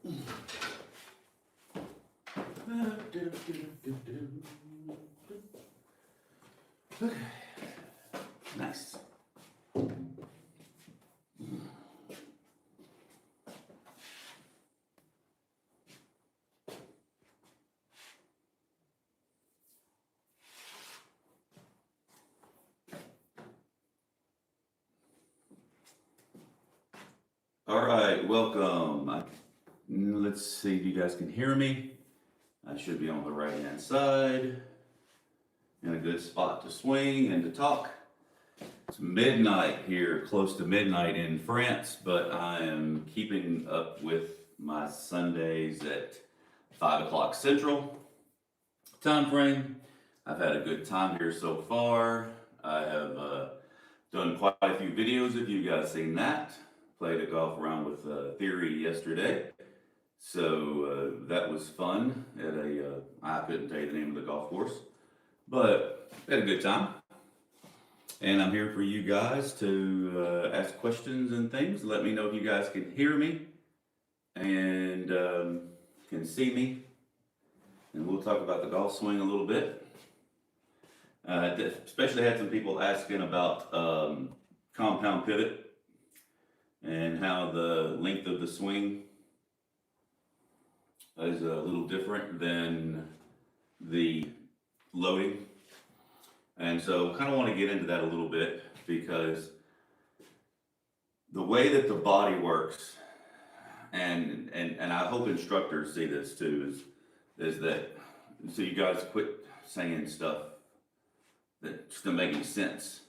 Okay. Nice. All right, welcome. Let's see if you guys can hear me. I should be on the right-hand side in a good spot to swing and to talk. It's midnight here, close to midnight in France, but I am keeping up with my Sundays at 5 o'clock Central time frame. I've had a good time here so far. I have done quite a few videos if you guys seen that. Played a golf round with Theory yesterday. So that was fun at I couldn't tell you the name of the golf course, but had a good time. And I'm here for you guys to ask questions and things. Let me know if you guys can hear me and can see me. And we'll talk about the golf swing a little bit. Especially had some people asking about compound pivot and how the length of the swing is a little different than the loading. And so kind of want to get into that a little bit because the way that the body works, and I hope instructors see this too, is that, so you guys quit saying stuff that just doesn't make any sense.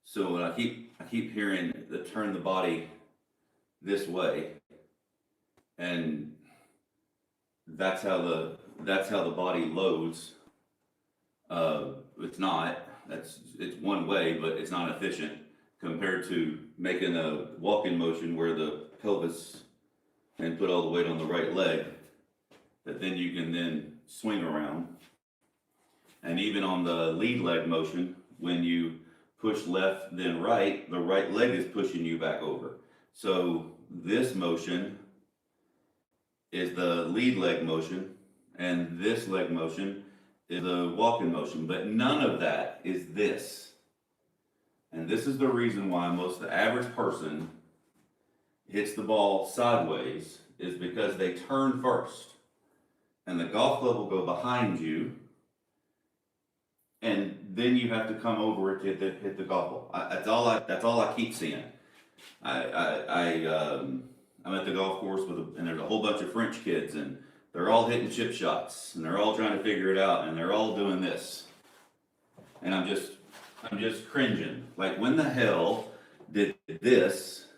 So when I keep hearing the turn the body this way, and that's how the body loads. It's not. It's one way, but it's not efficient compared to making a walk-in motion where the pelvis and put all the weight on the right leg, that then you can then swing around. And even on the lead leg motion, when you push left then right, the right leg is pushing you back over. So this motion is the lead leg motion, and this leg motion is a walk-in motion, but none of that is this. And this is the reason why most of the average person hits the ball sideways, is because they turn first, and the golf club will go behind you, and then you have to come over it to hit the golf ball. That's all I keep seeing. I'm at the golf course and there's a whole bunch of French kids, and they're all hitting chip shots, and they're all trying to figure it out, and they're all doing this. And I'm just cringing. Like, when the hell did this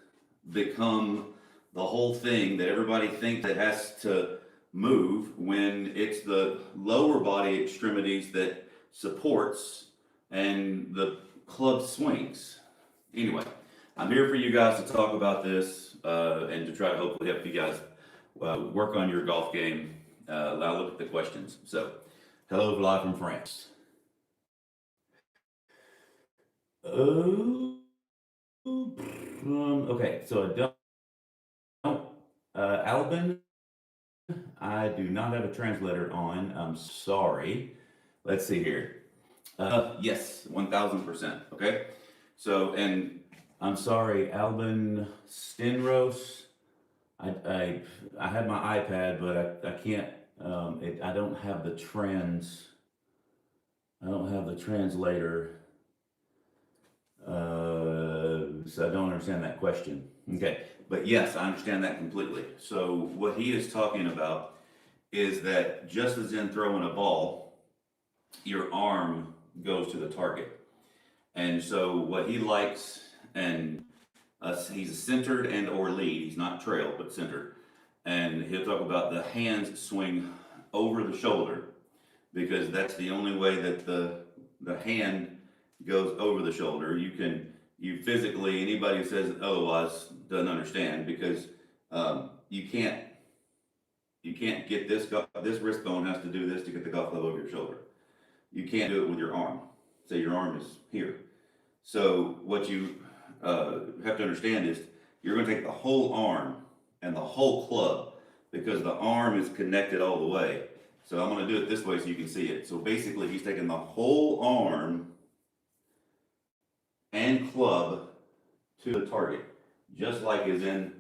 become the whole thing that everybody thinks it has to move, when it's the lower body extremities that supports and the club swings? Anyway, I'm here for you guys to talk about this and to try to hopefully help you guys work on your golf game. I'll look at the questions. So, hello, live from France. Okay, so Albin, I do not have a translator on. I'm sorry. Let's see here. Yes, 1000%. Okay. So, and I'm sorry, Albin Stenros. I have my iPad, but I can't. I don't have the I don't have the translator. So I don't understand that question. Okay, but yes, I understand that completely. So what he is talking about is that just as in throwing a ball, your arm goes to the target. And so what he likes, and he's a centered and or lead, he's not trail, but centered. And he'll talk about the hands swing over the shoulder, because that's the only way that the hand goes over the shoulder. You physically, anybody who says otherwise doesn't understand, because you can't get this wrist bone has to do this to get the golf club over your shoulder. You can't do it with your arm. Say your arm is here. So what you have to understand is you're going to take the whole arm and the whole club because the arm is connected all the way. So I'm gonna do it this way so you can see it. So basically he's taking the whole arm and club to the target, just like is in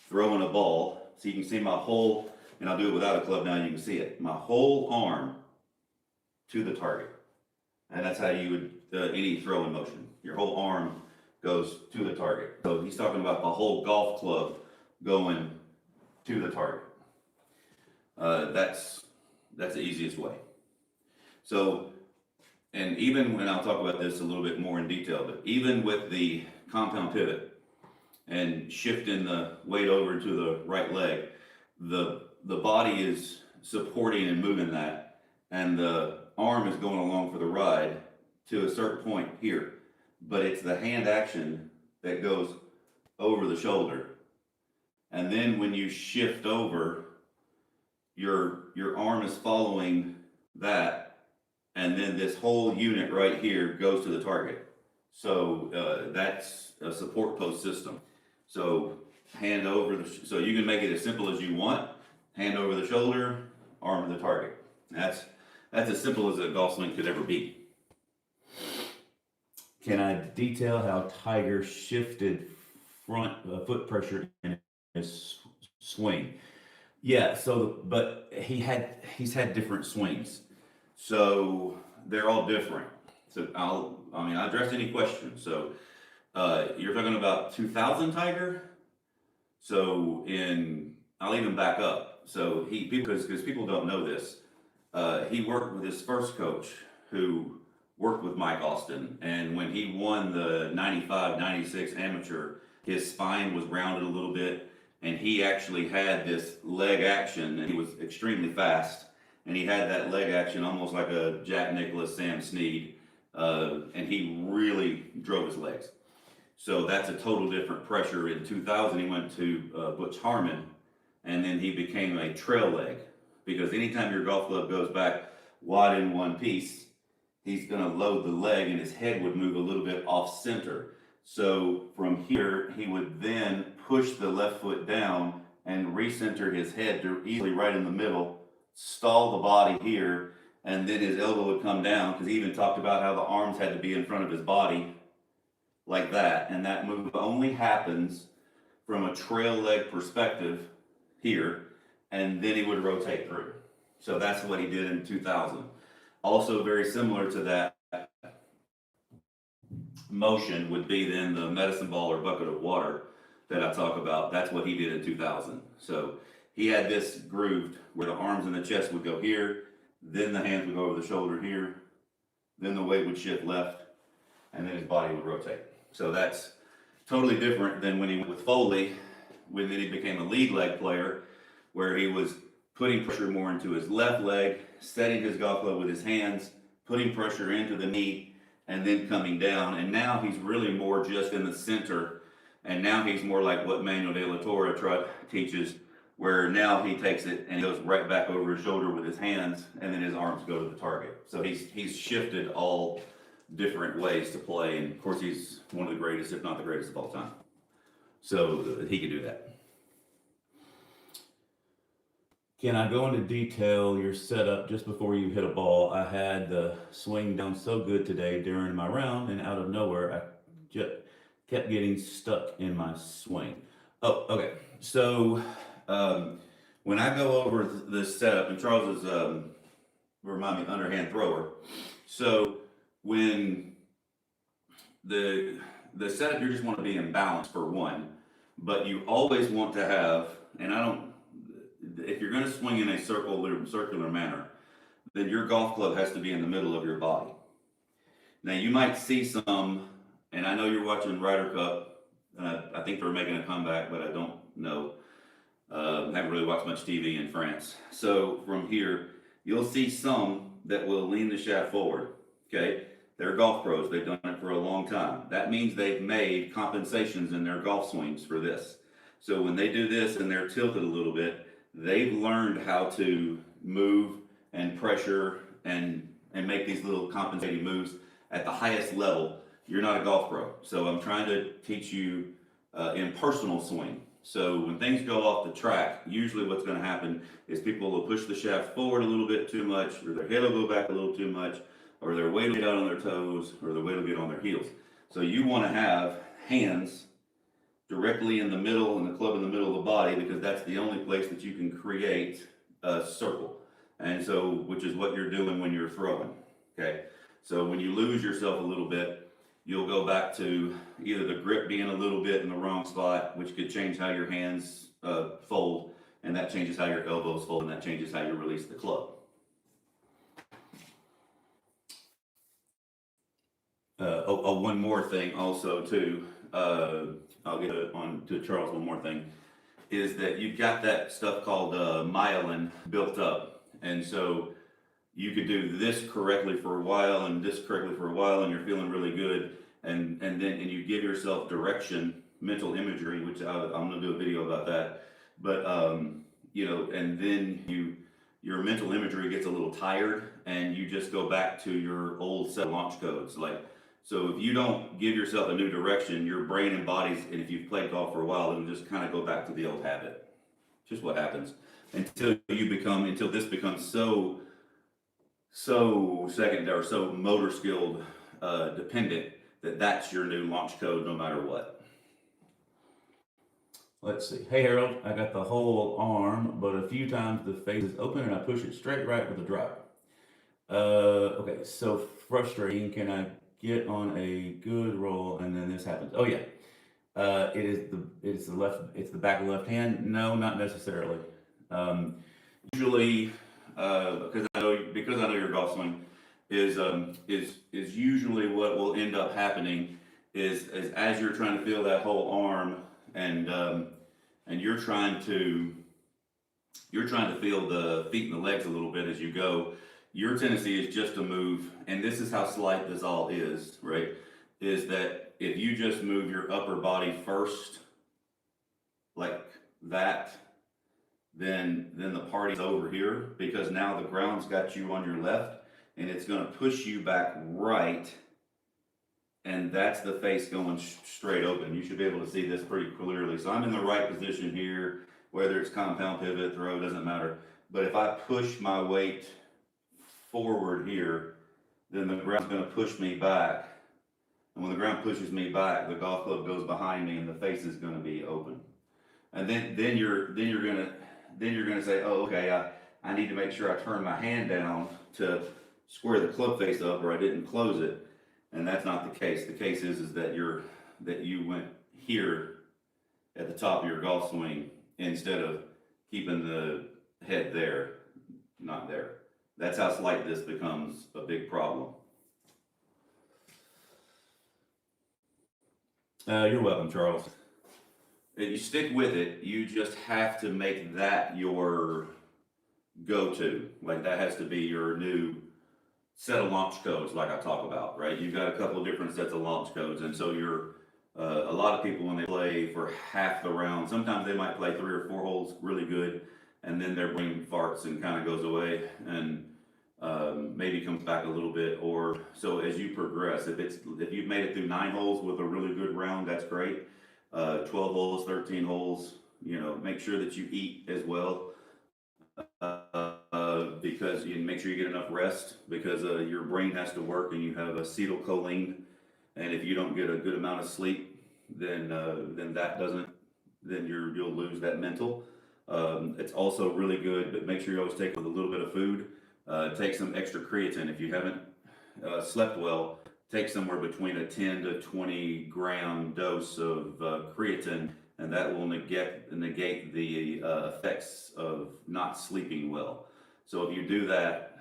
throwing a ball. So you can see my whole, and I'll do it without a club now, you can see it. My whole arm to the target. And that's how you would, any throwing motion. Your whole arm goes to the target. So he's talking about the whole golf club going to the target. That's the easiest way. So, and even when I'll talk about this a little bit more in detail, but even with the compound pivot and shifting the weight over to the right leg, the body is supporting and moving that, and the arm is going along for the ride to a certain point here. But it's the hand action that goes over the shoulder. And then when you shift over, your arm is following that, and then this whole unit right here goes to the target. So that's a support post system. So hand over so you can make it as simple as you want. Hand over the shoulder, arm to the target. That's as simple as a golf swing could ever be. Can I detail how Tiger shifted front foot pressure in his swing? Yeah, so, but he's had different swings. So they're all different. So I'll address any questions. So you're talking about 2000 Tiger? So I'll even back up. So because people don't know this, he worked with his first coach who worked with Mike Austin. And when he won the 95, 96 amateur, his spine was rounded a little bit. And he actually had this leg action, and he was extremely fast. And he had that leg action almost like a Jack Nicklaus, Sam Snead. And he really drove his legs. So that's a total different pressure. In 2000, he went to Butch Harmon, and then he became a trail leg. Because anytime your golf club goes back wide in one piece, he's going to load the leg, and his head would move a little bit off center. So from here, he would then push the left foot down and recenter his head to easily right in the middle, stall the body here, and then his elbow would come down, because he even talked about how the arms had to be in front of his body like that. And that move only happens from a trail leg perspective here, and then he would rotate through. So that's what he did in 2000. Also very similar to that motion would be then the medicine ball or bucket of water that I talk about. That's what he did in 2000. So he had this grooved where the arms and the chest would go here, then the hands would go over the shoulder here, then the weight would shift left, and then his body would rotate. So that's totally different than when he went with Foley, when then he became a lead leg player, where he was putting pressure more into his left leg, setting his golf club with his hands, putting pressure into the knee, and then coming down. And now he's really more just in the center. And now he's more like what Manuel de la Torre teaches, where now he takes it and goes right back over his shoulder with his hands, and then his arms go to the target. So he's shifted all different ways to play. And of course, he's one of the greatest, if not the greatest of all time. So he could do that. Can I go into detail your setup just before you hit a ball? I had the swing down so good today during my round, and out of nowhere, I just kept getting stuck in my swing. Oh, okay. So when I go over this setup, and Charles is, remind me, underhand thrower. So when the setup, you just want to be in balance for one, but you always want to have, and if you're going to swing in a circular manner, then your golf club has to be in the middle of your body. Now you might see some, and I know you're watching Ryder Cup, I think they're making a comeback, but I don't know. I haven't really watched much TV in France. So from here, you'll see some that will lean the shaft forward, okay? They're golf pros, they've done it for a long time. That means they've made compensations in their golf swings for this. So when they do this and they're tilted a little bit, they've learned how to move and pressure and make these little compensating moves at the highest level. You're not a golf pro, so I'm trying to teach you in personal swing. So when things go off the track, usually what's going to happen is people will push the shaft forward a little bit too much, or their head will go back a little too much, or their weight will get out on their toes, or their weight will get on their heels. So you want to have hands directly in the middle and the club in the middle of the body, because that's the only place that you can create a circle. And so, which is what you're doing when you're throwing, okay? So when you lose yourself a little bit, you'll go back to either the grip being a little bit in the wrong spot, which could change how your hands fold, and that changes how your elbows fold, and that changes how you release the club. One more thing also too, I'll get on to Charles, one more thing, is that you've got that stuff called myelin built up. And so you could do this correctly for a while and this correctly for a while, and you're feeling really good. And then you give yourself direction, mental imagery, which I'm gonna do a video about that. But, you know, and then your mental imagery gets a little tired, and you just go back to your old set of launch codes. Like, so if you don't give yourself a new direction, your brain embodies, and if you've played golf for a while, it'll just kind of go back to the old habit. Just what happens until this becomes so second or so motor skilled dependent that that's your new launch code no matter what. Let's see. Hey Harold, I got the whole arm, but a few times the face is open and I push it straight right with a driver. Okay, so frustrating. Can I get on a good roll and then this happens? Oh yeah. It's the back of the left hand. No, not necessarily. Usually, because I know your golf swing is usually what will end up happening is as you're trying to feel that whole arm, and you're trying to feel the feet and the legs a little bit as you go. Your tendency is just to move, and this is how slight this all is, right? Is that if you just move your upper body first, like that, then the party's over here, because now the ground's got you on your left, and it's going to push you back right, and that's the face going straight open. You should be able to see this pretty clearly. So I'm in the right position here, whether it's compound, pivot, throw, doesn't matter. But if I push my weight forward here, then the ground's going to push me back. And when the ground pushes me back, the golf club goes behind me, and the face is going to be open. And then you're gonna say, oh, okay, I need to make sure I turn my hand down to square the club face up, or I didn't close it. And that's not the case. The case is that you went here at the top of your golf swing instead of keeping the head there, not there. That's how slight this becomes a big problem. You're welcome, Charles. If you stick with it, you just have to make that your go-to. Like, that has to be your new set of launch codes, like I talk about, right? You've got a couple of different sets of launch codes, and so a lot of people, when they play for half the round, sometimes they might play 3 or 4 holes really good, and then their brain farts and kind of goes away, and maybe comes back a little bit. Or so as you progress, if you've made it through 9 holes with a really good round, that's great. 12 holes, 13 holes, you know, make sure that you eat as well, because you make sure you get enough rest, because your brain has to work, and you have acetylcholine, and if you don't get a good amount of sleep, then you'll lose that mental. It's also really good, but make sure you always take it with a little bit of food. Take some extra creatine. If you haven't slept well, take somewhere between a 10 to 20 gram dose of creatine, and that will negate the effects of not sleeping well. So if you do that,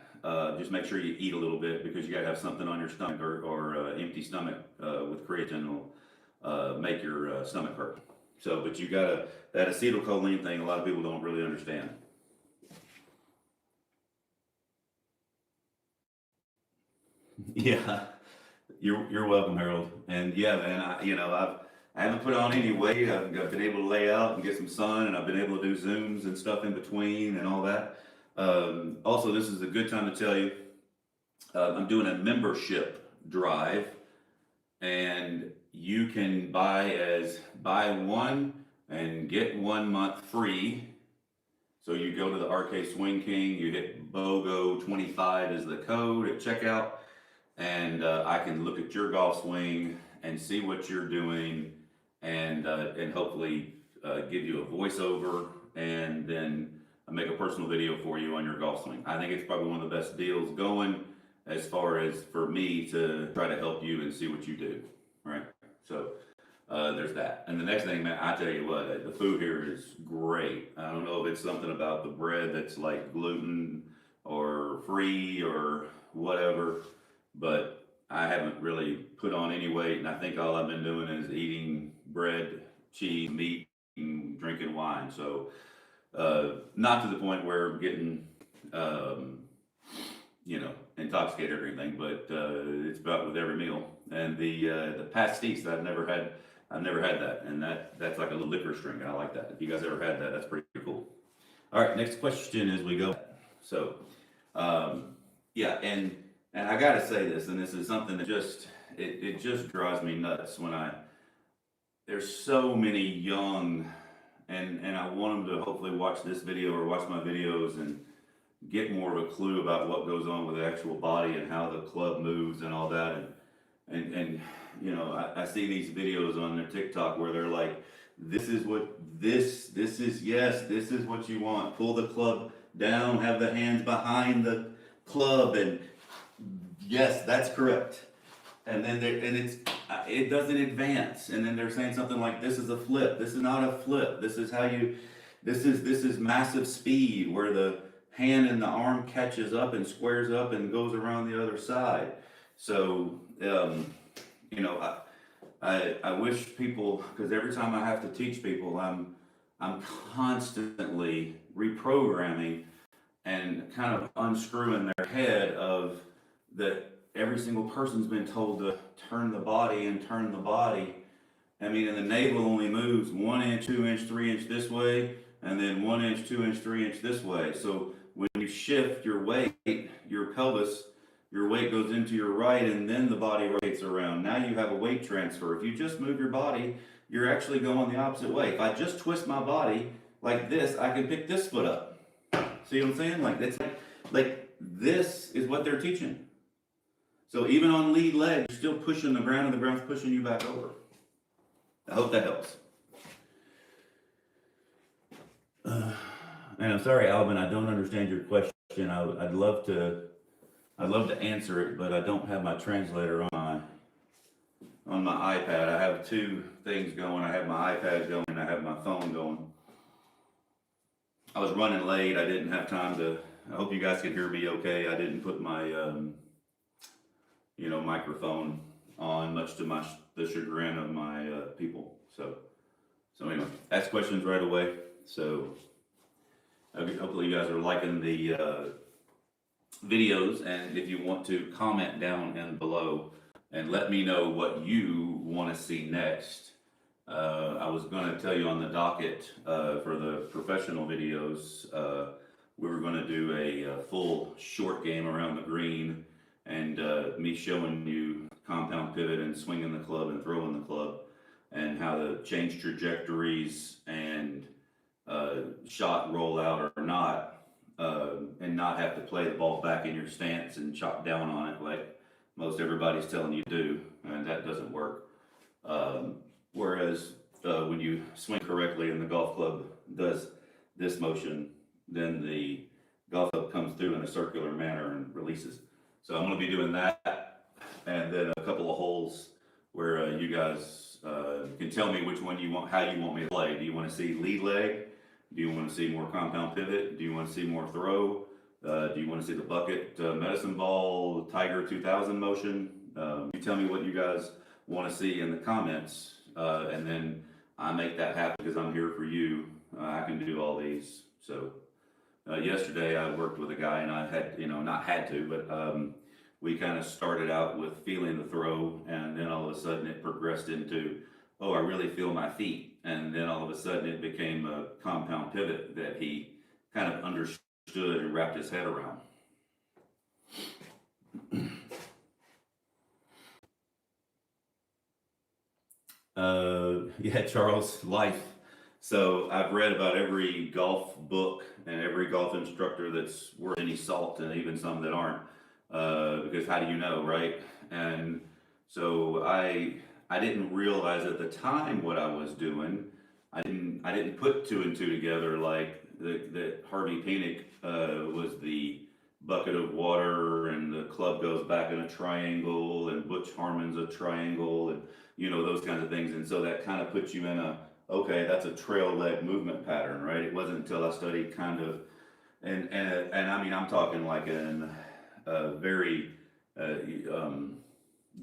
just make sure you eat a little bit, because you gotta have something on your stomach, or empty stomach with creatine will make your stomach hurt. So, but you gotta, that acetylcholine thing, a lot of people don't really understand. Yeah, you're welcome, Harold. And yeah, man, I haven't put on any weight. I've been able to lay out and get some sun, and I've been able to do Zooms and stuff in between and all that. Also, this is a good time to tell you, I'm doing a membership drive, and you can buy one and get 1 month free. So you go to the RK Swing King, you hit BOGO25 is the code at checkout, and I can look at your golf swing and see what you're doing, and hopefully give you a voiceover, and then make a personal video for you on your golf swing. I think it's probably one of the best deals going, as far as for me to try to help you and see what you do, right? So there's that. And the next thing, man, I tell you what, the food here is great. I don't know if it's something about the bread that's like gluten or free or whatever, but I haven't really put on any weight, and I think all I've been doing is eating bread, cheese, meat, and drinking wine. So not to the point where I'm getting, intoxicated or anything, but it's about with every meal. And the pastis, I've never had that, and that's like a little liquor string. I like that. If you guys ever had that, that's pretty cool. All right, next question as we go. So, yeah, and I gotta say this, and this is something that it just drives me nuts when there's so many young, and I want them to hopefully watch this video or watch my videos and get more of a clue about what goes on with the actual body and how the club moves and all that. And I see these videos on their TikTok where they're like, this is what this is, yes, this is what you want. Pull the club down, have the hands behind the club, and yes, that's correct. And then it doesn't advance. And then they're saying something like, this is a flip. This is not a flip. This is this is massive speed, where the hand and the arm catches up and squares up and goes around the other side. So, I wish people, because every time I have to teach people, I'm constantly reprogramming and kind of unscrewing their head of that every single person's been told to turn the body and turn the body. I mean, and the navel only moves 1 inch, 2 inch, 3 inch this way, and then 1 inch, 2 inch, 3 inch this way. So when you shift your weight, your pelvis, your weight goes into your right, and then the body rotates around. Now you have a weight transfer. If you just move your body, you're actually going the opposite way. If I just twist my body like this, I can pick this foot up. See what I'm saying? Like, it's like this is what they're teaching. So even on lead leg, you're still pushing the ground, and the ground's pushing you back over. I hope that helps. And I'm sorry, Alvin, I don't understand your question. I'd love to answer it, but I don't have my translator on my iPad. I have two things going. I have my iPad going, and I have my phone going. I was running late. I didn't have time to. I hope you guys can hear me okay. I didn't put my microphone on, much to the chagrin of my people. So anyway, ask questions right away. So hopefully you guys are liking the videos, and if you want to comment down and below and let me know what you want to see next. I was going to tell you on the docket for the professional videos, we were going to do a full short game around the green, and me showing you compound pivot and swinging the club and throwing the club, and how to change trajectories and shot roll out or not, and not have to play the ball back in your stance and chop down on it like most everybody's telling you to do, and that doesn't work. Whereas when you swing correctly and the golf club does this motion, then the golf club comes through in a circular manner and releases. So I'm going to be doing that, and then a couple of holes where you guys can tell me which one you want, how you want me to play. Do you want to see lead leg? Do you want to see more compound pivot? Do you want to see more throw? Do you want to see the bucket medicine ball Tiger 2000 motion? You tell me what you guys want to see in the comments, and then I make that happen because I'm here for you. I can do all these. So yesterday I worked with a guy, and I had, not had to, but we kind of started out with feeling the throw, and then all of a sudden it progressed into, oh, I really feel my feet. And then all of a sudden it became a compound pivot that he kind of understood and wrapped his head around. Yeah, Charles, life. So I've read about every golf book and every golf instructor that's worth any salt, and even some that aren't, because how do you know, right? And so I didn't realize at the time what I was doing. I didn't put two and two together, like that Harvey Penick was the bucket of water and the club goes back in a triangle and Butch Harmon's a triangle, and those kinds of things. And so that kind of puts you in a, okay, that's a trail leg movement pattern, right? It wasn't until I studied kind of, and I mean, I'm talking like in very uh, um,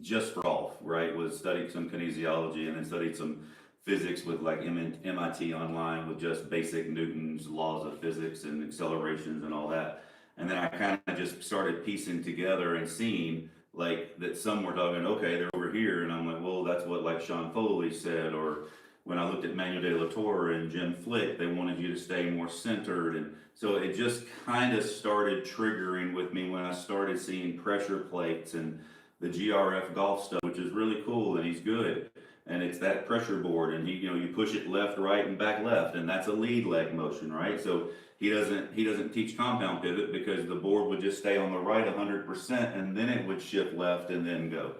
just for golf, right? Was studied some kinesiology and then studied some physics with like MIT online with just basic Newton's laws of physics and accelerations and all that. And then I kind of just started piecing together and seeing like that some were talking, okay, they're over here. And I'm like, well, that's what like Sean Foley said. Or when I looked at Manuel de la Torre and Jim Flick, they wanted you to stay more centered. And so it just kind of started triggering with me when I started seeing pressure plates and the GRF golf stuff, which is really cool, and he's good. And it's that pressure board, and you push it left, right, and back left, and that's a lead leg motion, right? So he doesn't teach compound pivot because the board would just stay on the right 100%, and then it would shift left and then go.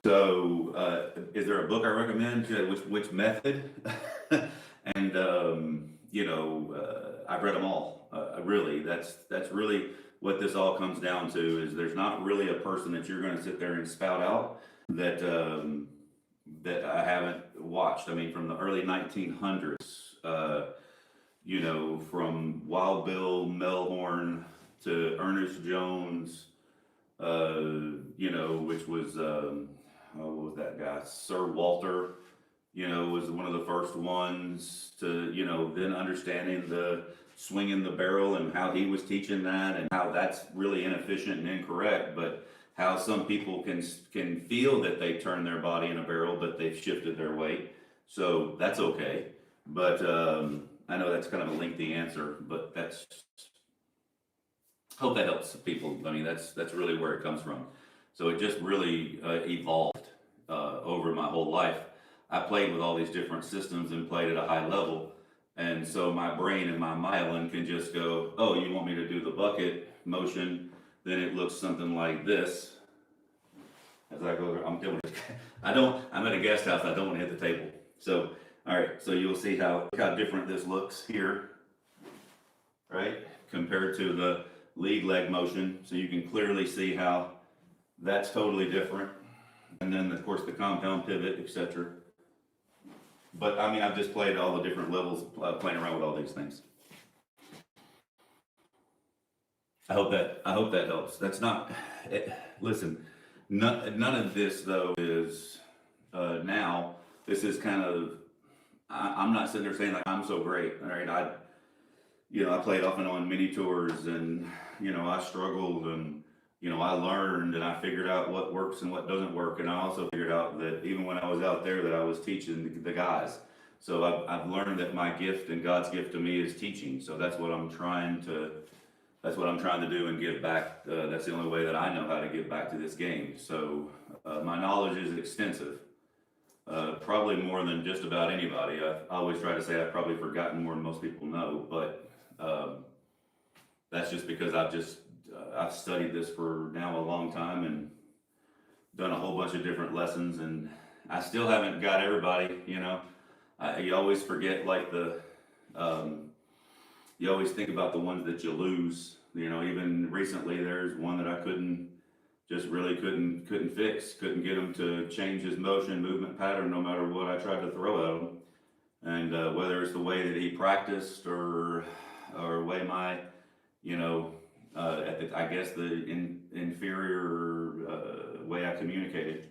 So is there a book I recommend? Which method? And I've read them all. Really, that's really what this all comes down to. Is there's not really a person that you're going to sit there and spout out that that I haven't watched. I mean, from the early 1900s, from Wild Bill Melhorn to Ernest Jones, which was what was that guy? Sir Walter, was one of the first ones to, then understanding the swinging the barrel and how he was teaching that and how that's really inefficient and incorrect, but how some people can feel that they turn their body in a barrel, but they've shifted their weight. So that's okay. But I know that's kind of a lengthy answer, but hope that helps people. I mean, that's really where it comes from. So it just really evolved over my whole life. I played with all these different systems and played at a high level. And so my brain and my myelin can just go, oh, you want me to do the bucket motion? Then it looks something like this. As I go, I'm doing it. I'm at a guest house. I don't want to hit the table. So, all right. So you'll see how different this looks here, right? Compared to the lead leg motion. So you can clearly see how that's totally different. And then of course the compound pivot, etc. But I mean, I've just played all the different levels, playing around with all these things. I hope that helps. That's not. Listen, none of this though is now. This is kind of. I'm not sitting there saying like I'm so great. All right, I played off and on mini tours, and I struggled, and I learned, and I figured out what works and what doesn't work, and I also figured out that even when I was out there, that I was teaching the guys. So I've learned that my gift and God's gift to me is teaching. So that's what I'm trying to do and give back. That's the only way that I know how to give back to this game. So my knowledge is extensive, probably more than just about anybody. I always try to say I've probably forgotten more than most people know, but that's just because I've studied this for now a long time and done a whole bunch of different lessons, and I still haven't got everybody. You always forget like you always think about the ones that you lose. Even recently there's one that I couldn't fix, couldn't get him to change his movement pattern no matter what I tried to throw at him. And whether it's the way that he practiced or way my, I guess the inferior way I communicated.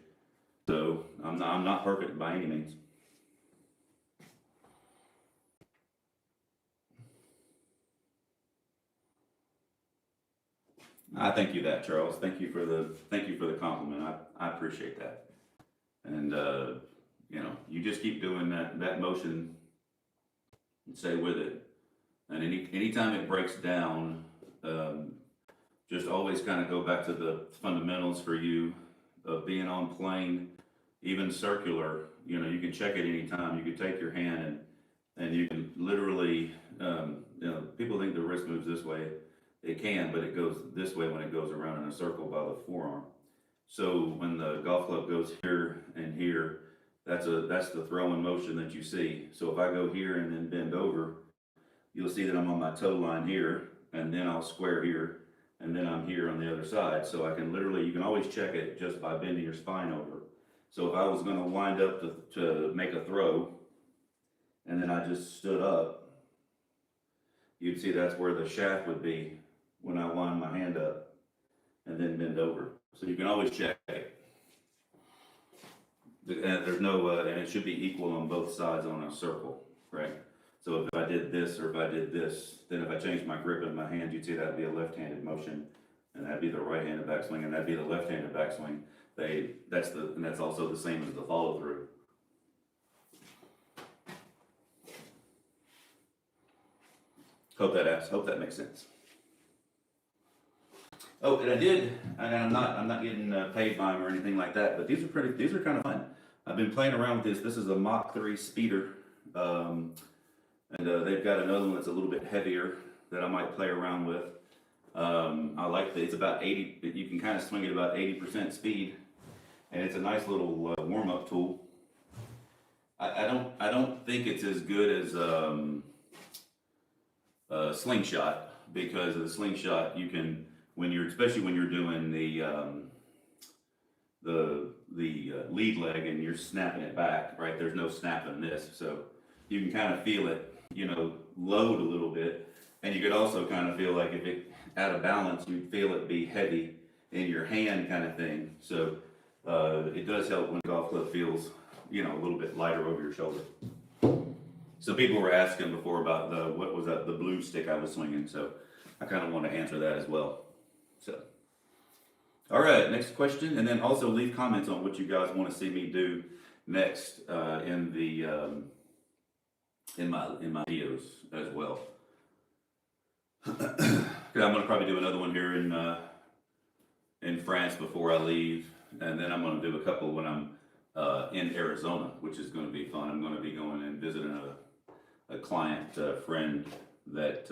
So I'm not perfect by any means. I thank you that, Charles. Thank you for the compliment. I appreciate that. And you just keep doing that motion and stay with it. And anytime it breaks down, just always kind of go back to the fundamentals for you of being on plane, even circular. You can check it anytime. You can take your hand and And you can literally, people think the wrist moves this way. It can, but it goes this way when it goes around in a circle by the forearm. So when the golf club goes here and here, that's the throwing motion that you see. So if I go here and then bend over, you'll see that I'm on my toe line here, and then I'll square here, and then I'm here on the other side. So I can literally, you can always check it just by bending your spine over. So if I was gonna wind up to make a throw, and then I just stood up, you'd see that's where the shaft would be when I wind my hand up and then bend over. So you can always check it. And there's no, and it should be equal on both sides on a circle, right? So if I did this or if I did this, then if I changed my grip in my hand, you'd see that'd be a left-handed motion, and that'd be the right-handed backswing, and that'd be the left-handed backswing. And that's also the same as the follow-through. Hope that makes sense. Oh, and I'm not getting paid by them or anything like that, but these are kind of fun. I've been playing around with this. This is a Mach 3 speeder, and they've got another one that's a little bit heavier that I might play around with. I like it's about 80. You can kind of swing it about 80% speed, and it's a nice little warm-up tool. I don't think it's as good as slingshot, because of the slingshot you can, especially when you're doing the lead leg and you're snapping it back, right? There's no snapping this, so you can kind of feel it, load a little bit, and you could also kind of feel like if it out of balance, you'd feel it be heavy in your hand, kind of thing. So it does help when the golf club feels, a little bit lighter over your shoulder. So people were asking before about the blue stick I was swinging, so I kind of want to answer that as well. So, all right, next question, and then also leave comments on what you guys want to see me do next in my videos as well. Because I'm going to probably do another one here in France before I leave, and then I'm going to do a couple when I'm in Arizona, which is going to be fun. I'm going to be going and visiting a client friend that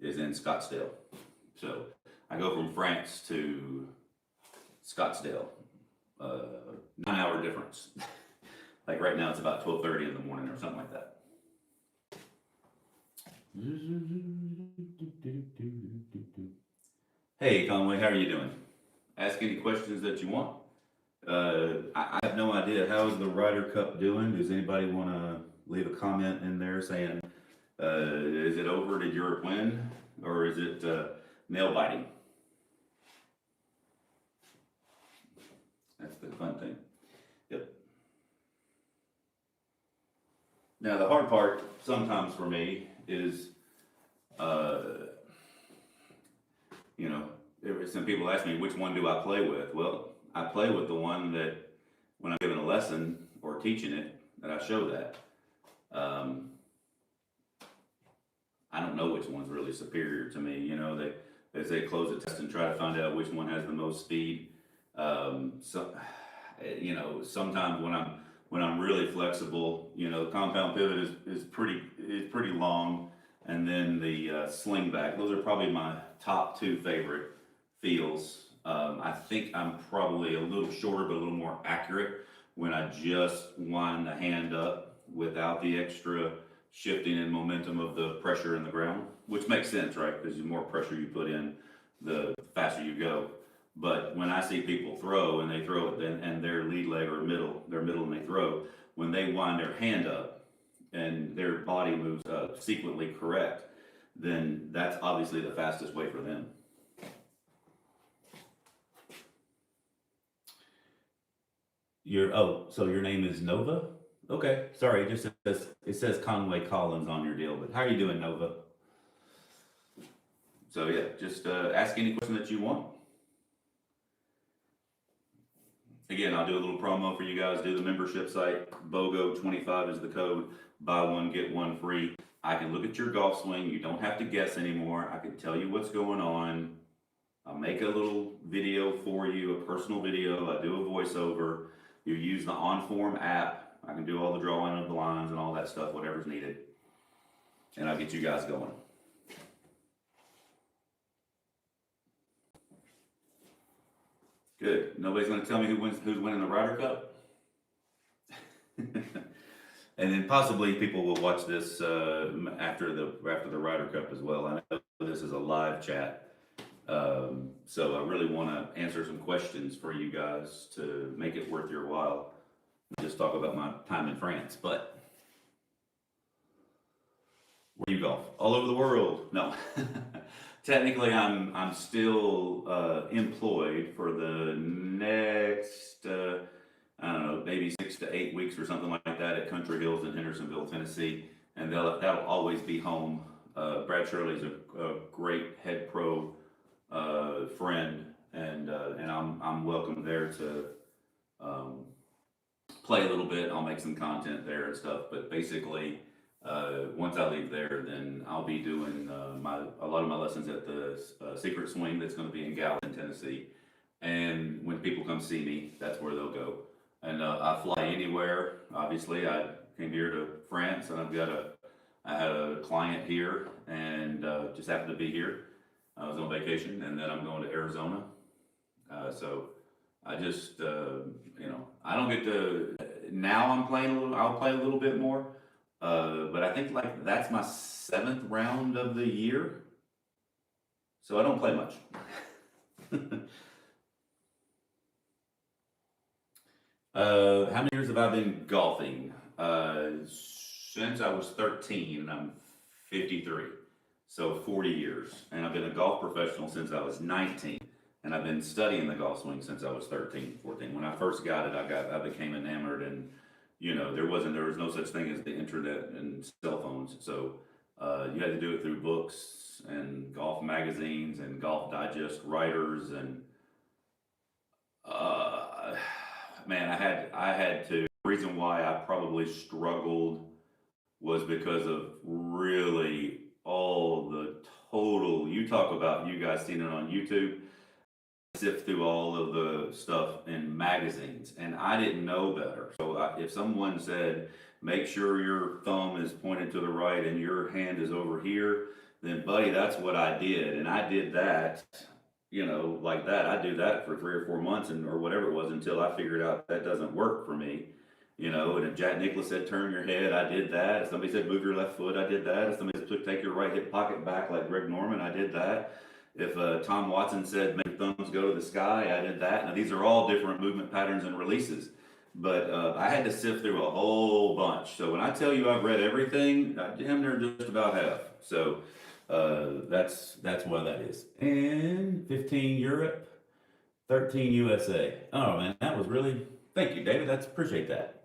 is in Scottsdale. So I go from France to Scottsdale, 9-hour difference. Like right now it's about 12:30 in the morning or something like that. Hey Conway, how are you doing? Ask any questions that you want. I have no idea. How is the Ryder Cup doing? Does anybody want to leave a comment in there saying, is it over? Did Europe win? Or is it nail biting? That's the fun thing. Yep. Now the hard part sometimes for me is, some people ask me, which one do I play with? Well, I play with the one that when I'm giving a lesson or teaching it, that I show that. I don't know which one's really superior to me. As they close a test and try to find out which one has the most speed. Sometimes when I'm really flexible, the compound pivot is pretty long, and then the sling back. Those are probably my top two favorite feels. I think I'm probably a little shorter but a little more accurate when I just wind the hand up without the extra shifting and momentum of the pressure in the ground, which makes sense, right? Because the more pressure you put in, the faster you go. But when I see people throw and they throw it and their lead leg or their middle and they throw, when they wind their hand up and their body moves sequentially correct, then that's obviously the fastest way for them. So your name is Nova? Okay, sorry, it says Conway Collins on your deal, but how are you doing, Nova? So yeah, just ask any question that you want. Again, I'll do a little promo for you guys. Do the membership site. BOGO25 is the code. Buy one, get one free. I can look at your golf swing. You don't have to guess anymore. I can tell you what's going on. I'll make a little video for you, a personal video. I do a voiceover. You use the OnForm app I can do all the drawing of the lines and all that stuff, whatever's needed. And I'll get you guys going. Good. Nobody's going to tell me who's winning the Ryder Cup? And then possibly people will watch this after the Ryder Cup as well. I know this is a live chat. So I really want to answer some questions for you guys to make it worth your while. Just talk about my time in France, but where do you golf? All over the world? No. Technically, I'm still employed for the next I don't know, maybe 6 to 8 weeks or something like that at Country Hills in Hendersonville, Tennessee, and that'll always be home. Brad Shirley's a great head pro friend, and I'm welcome there to play a little bit. I'll make some content there and stuff, but basically once I leave there, then I'll be doing a lot of my lessons at the Secret Swing that's going to be in Gallatin, Tennessee. And when people come see me, that's where they'll go. And I fly anywhere. Obviously, I came here to France, and I had a client here, and just happened to be here. I was on vacation, and then I'm going to Arizona. So I just, I don't get to. Now I'm playing a little. I'll play a little bit more. But I think like that's my 7th round of the year, so I don't play much. How many years have I been golfing? Since I was 13, and I'm 53, so 40 years. And I've been a golf professional since I was 19, and I've been studying the golf swing since I was 13, 14. When I first got it, I became enamored, and there was no such thing as the internet and cell phones, so you had to do it through books and golf magazines and Golf Digest writers, and man, I had to. The reason why I probably struggled was because of really all the total. You talk about, you guys seen it on YouTube. Sift through all of the stuff in magazines, and I didn't know better. So if someone said, make sure your thumb is pointed to the right and your hand is over here, then buddy, that's what I did. And I did that, like that. I do that for 3 or 4 months or whatever it was, until I figured out that doesn't work for me. And if Jack Nicklaus said, turn your head, I did that. If somebody said, move your left foot, I did that. If somebody said, take your right hip pocket back like Greg Norman, I did that. If Tom Watson said, make your thumbs go to the sky, I did that. Now, these are all different movement patterns and releases, but I had to sift through a whole bunch. So when I tell you I've read everything, damn near just about half. So that's why that is. And 15 Europe, 13 USA. Oh man, that was really, thank you, David. Appreciate that.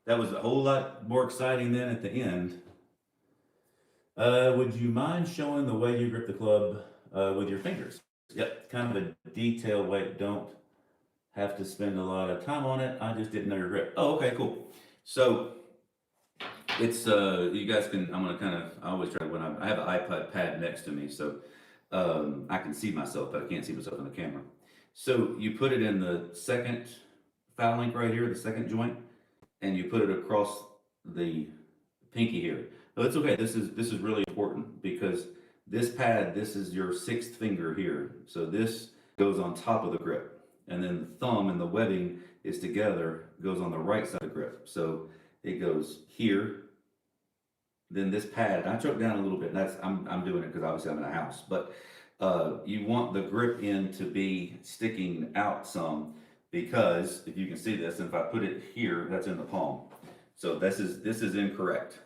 That was a whole lot more exciting than at the end. Would you mind showing the way you grip the club with your fingers? Yep, kind of a detailed way. Don't have to spend a lot of time on it. I just didn't know your grip. Oh, okay, cool. So it's you guys can. I'm gonna I always try when I have an iPad pad next to me, so I can see myself, but I can't see myself in the camera. So you put it in the second foul link right here, the second joint, and you put it across the pinky here. No, it's okay. This is really important, because this pad, this is your 6th finger here. So this goes on top of the grip, and then the thumb and the webbing is together, goes on the right side of the grip. So it goes here. Then this pad, I choked down a little bit. And I'm doing it because obviously I'm in a house, but you want the grip end to be sticking out some, because if you can see this, and if I put it here, that's in the palm. So this is incorrect.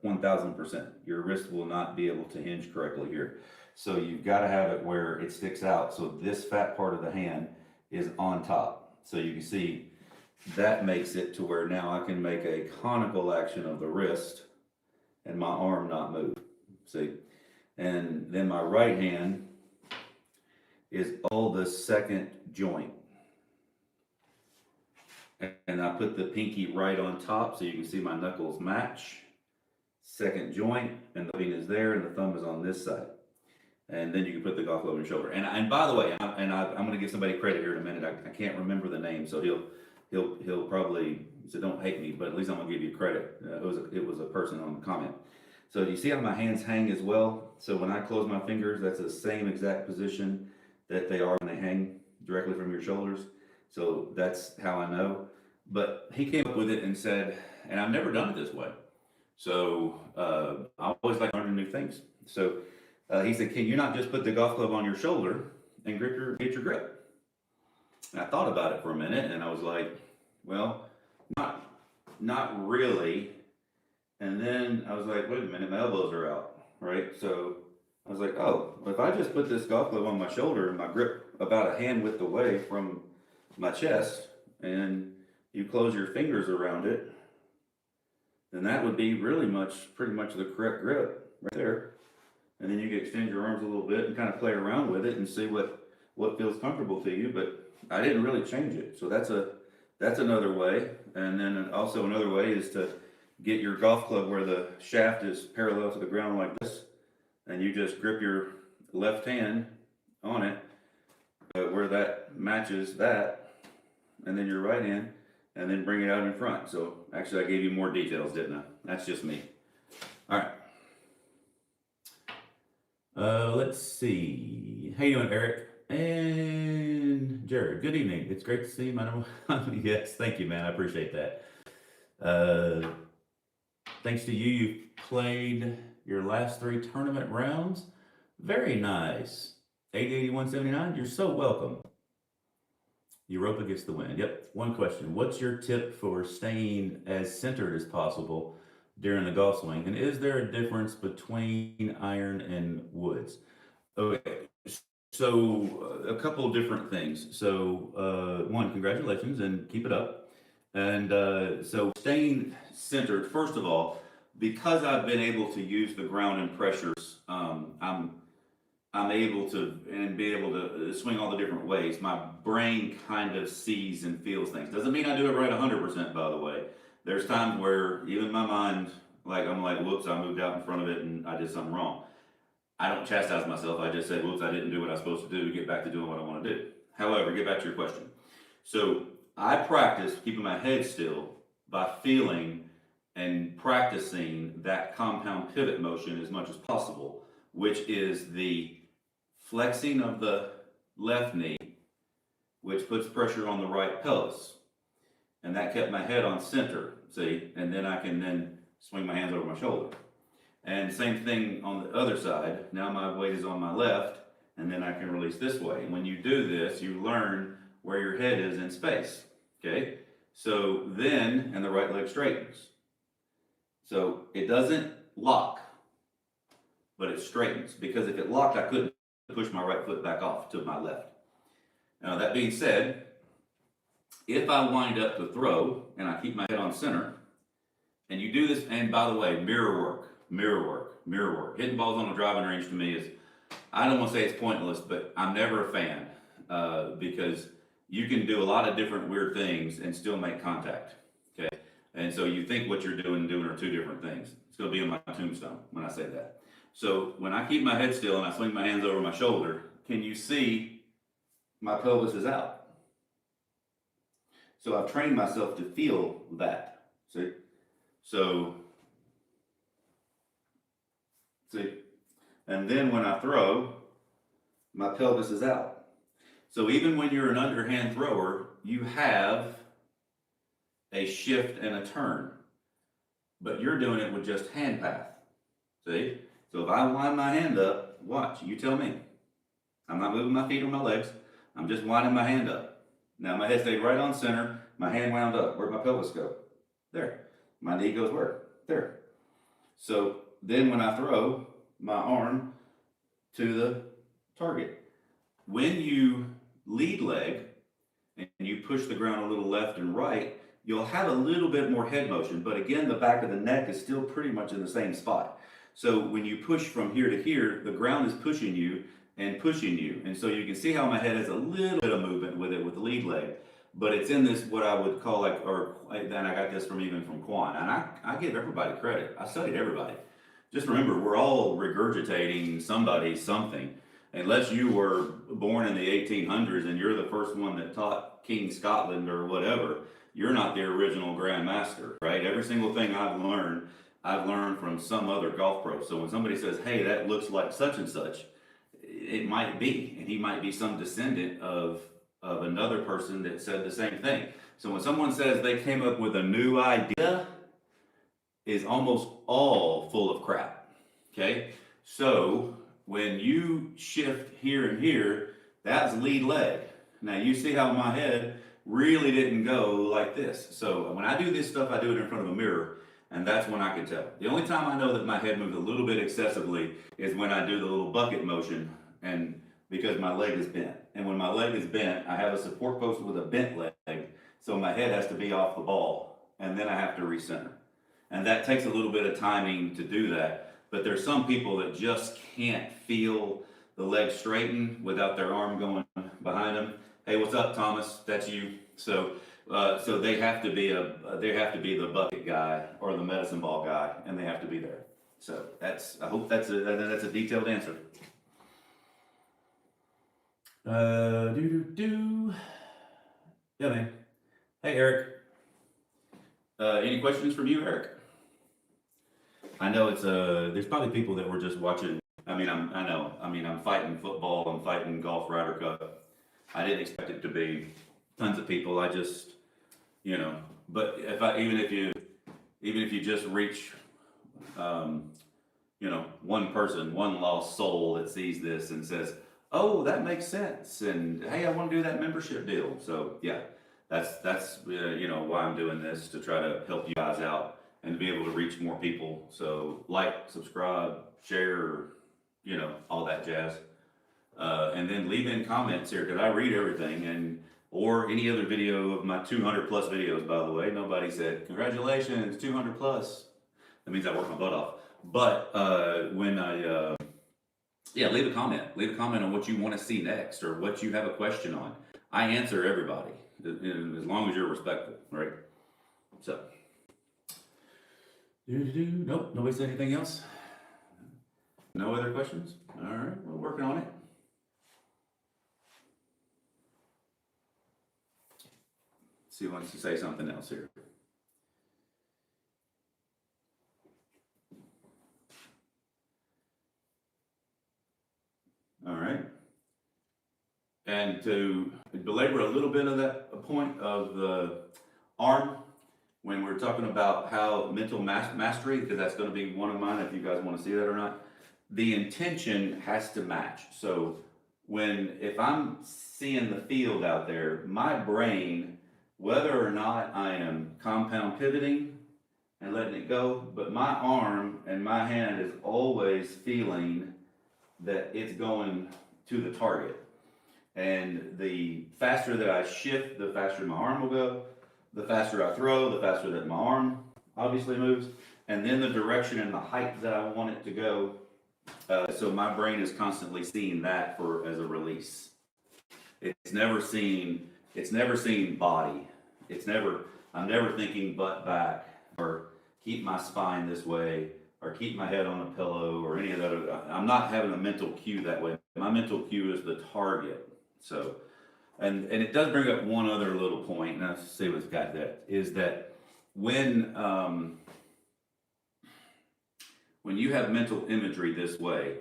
1000%. Your wrist will not be able to hinge correctly here. So you've got to have it where it sticks out. So this fat part of the hand is on top. So you can see that makes it to where now I can make a conical action of the wrist and my arm not move. See? And then my right hand is all the second joint. And I put the pinky right on top so you can see my knuckles match. Second joint, and the ring is there, and the thumb is on this side. And then you can put the golf club on your shoulder. And by the way, I'm going to give somebody credit here in a minute. I can't remember the name, so he'll probably So don't hate me, but at least I'm gonna give you credit. It was a person on the comment. So do you see how my hands hang as well? So when I close my fingers, that's the same exact position that they are when they hang directly from your shoulders. So that's how I know. But he came up with it and said, and I've never done it this way. So I always like learning new things. So he said, can you not just put the golf club on your shoulder and get your grip? And I thought about it for a minute, and I was like, well, not really. And then I was like, wait a minute, my elbows are out, right? So I was like, oh, if I just put this golf club on my shoulder and my grip about a hand width away from my chest, and you close your fingers around it, then that would be pretty much the correct grip right there. And then you can extend your arms a little bit and kind of play around with it and see what feels comfortable to you. But I didn't really change it. So that's another way. And then also another way is to get your golf club where the shaft is parallel to the ground like this. And you just grip your left hand on it where that matches that. And then your right hand. And then bring it out in front. So actually I gave you more details, didn't I? That's just me. All right. Let's see. How you doing, Eric? And Jared, good evening. It's great to see you, man. Yes, thank you, man. I appreciate that. Thanks to you, you've played your last 3 tournament rounds. Very nice. 80-81-79, you're so welcome. Europa gets the win. Yep. One question. What's your tip for staying as centered as possible during the golf swing? And is there a difference between iron and woods? Okay. So a couple of different things. So one, congratulations and keep it up. And so staying centered, first of all, because I've been able to use the ground and pressures, I'm able to be able to swing all the different ways. My brain kind of sees and feels things. Doesn't mean I do it right 100%, by the way. There's times where even my mind, like I'm like, whoops, I moved out in front of it and I did something wrong. I don't chastise myself. I just say, whoops, I didn't do what I was supposed to do to get back to doing what I want to do. However, get back to your question. So I practice keeping my head still by feeling and practicing that compound pivot motion as much as possible, which is the flexing of the left knee, which puts pressure on the right pelvis. And that kept my head on center, see? And then I can then swing my hands over my shoulder. And same thing on the other side. Now my weight is on my left, and then I can release this way. And when you do this, you learn where your head is in space, okay? So then, and the right leg straightens. So it doesn't lock, but it straightens. Because if it locked, I couldn't push my right foot back off to my left. Now that being said, if I wind up to throw and I keep my head on center, and you do this, and by the way, mirror work. Hitting balls on a driving range to me is, I don't want to say it's pointless, but I'm never a fan because you can do a lot of different weird things and still make contact, okay? And so you think what you're doing and doing are 2 different things. It's going to be in my tombstone when I say that. So when I keep my head still and I swing my hands over my shoulder, can you see my pelvis is out? So I've trained myself to feel that, see? So, see? And then when I throw, my pelvis is out. So even when you're an underhand thrower, you have a shift and a turn, but you're doing it with just hand path, see? So if I wind my hand up, watch, you tell me. I'm not moving my feet or my legs. I'm just winding my hand up. Now my head stayed right on center. My hand wound up. Where'd my pelvis go? There. My knee goes where? There. So then when I throw my arm to the target, when you lead leg and you push the ground a little left and right, you'll have a little bit more head motion. But again, the back of the neck is still pretty much in the same spot. So when you push from here to here, the ground is pushing you. And so you can see how my head has a little bit of movement with it with the lead leg, but it's in this, what I would call then I got this from Quan, and I give everybody credit. I studied everybody. Just remember, we're all regurgitating something, unless you were born in the 1800s and you're the first one that taught King Scotland or whatever. you're not the original grandmaster, right? Every single thing I've learned from some other golf pro. So when somebody says, hey, that looks like such and such, it might be, and he might be some descendant of another person that said the same thing. So when someone says they came up with a new idea, is almost all full of crap, okay? So when you shift here and here, that's lead leg. Now you see how my head really didn't go like this. So when I do this stuff, I do it in front of a mirror, and that's when I can tell. The only time I know that my head moves a little bit excessively is when I do the little bucket motion, and because my leg is bent. And when my leg is bent, I have a support post with a bent leg, so my head has to be off the ball, and then I have to recenter. And that takes a little bit of timing to do that. But there's some people that just can't feel the leg straighten without their arm going behind them. Hey, what's up, Thomas? That's you. So they have to be the bucket guy or the medicine ball guy, and they have to be there. So I hope that's a detailed answer. Yeah, man. Hey, Eric. Any questions from you, Eric? I know there's probably people that were just watching. I'm fighting football, I'm fighting golf Ryder Cup. I didn't expect it to be tons of people. I just, but even if you just reach, one person, one lost soul that sees this and says, oh, that makes sense, and hey, I want to do that membership deal. So yeah, that's why I'm doing this, to try to help you guys out and to be able to reach more people. So like, subscribe, share, all that jazz. And then leave in comments here, because I read everything, or any other video of my 200 plus videos, by the way. Nobody said, congratulations, 200 plus. That means I worked my butt off. But leave a comment. Leave a comment on what you want to see next, or what you have a question on. I answer everybody, as long as you're respectful, right? So. Nope, nobody said anything else? No other questions? All right, we're working on it. Let's see who wants to say something else here. All right. And to belabor a little bit of that point of the arm, when we're talking about how mental mastery, because that's going to be one of mine, if you guys want to see that or not, the intention has to match. So if I'm seeing the field out there, my brain, whether or not I am compound pivoting and letting it go, but my arm and my hand is always feeling that it's going to the target. And the faster that I shift, the faster my arm will go. The faster I throw, the faster that my arm obviously moves, and then the direction and the height that I want it to go. So my brain is constantly seeing that as a release. It's never seen body. I'm never thinking butt back, or keep my spine this way, or keep my head on a pillow, or any of that. I'm not having a mental cue that way. My mental cue is the target. So. And it does bring up one other little point, and let's see what's got that, is that when you have mental imagery this way,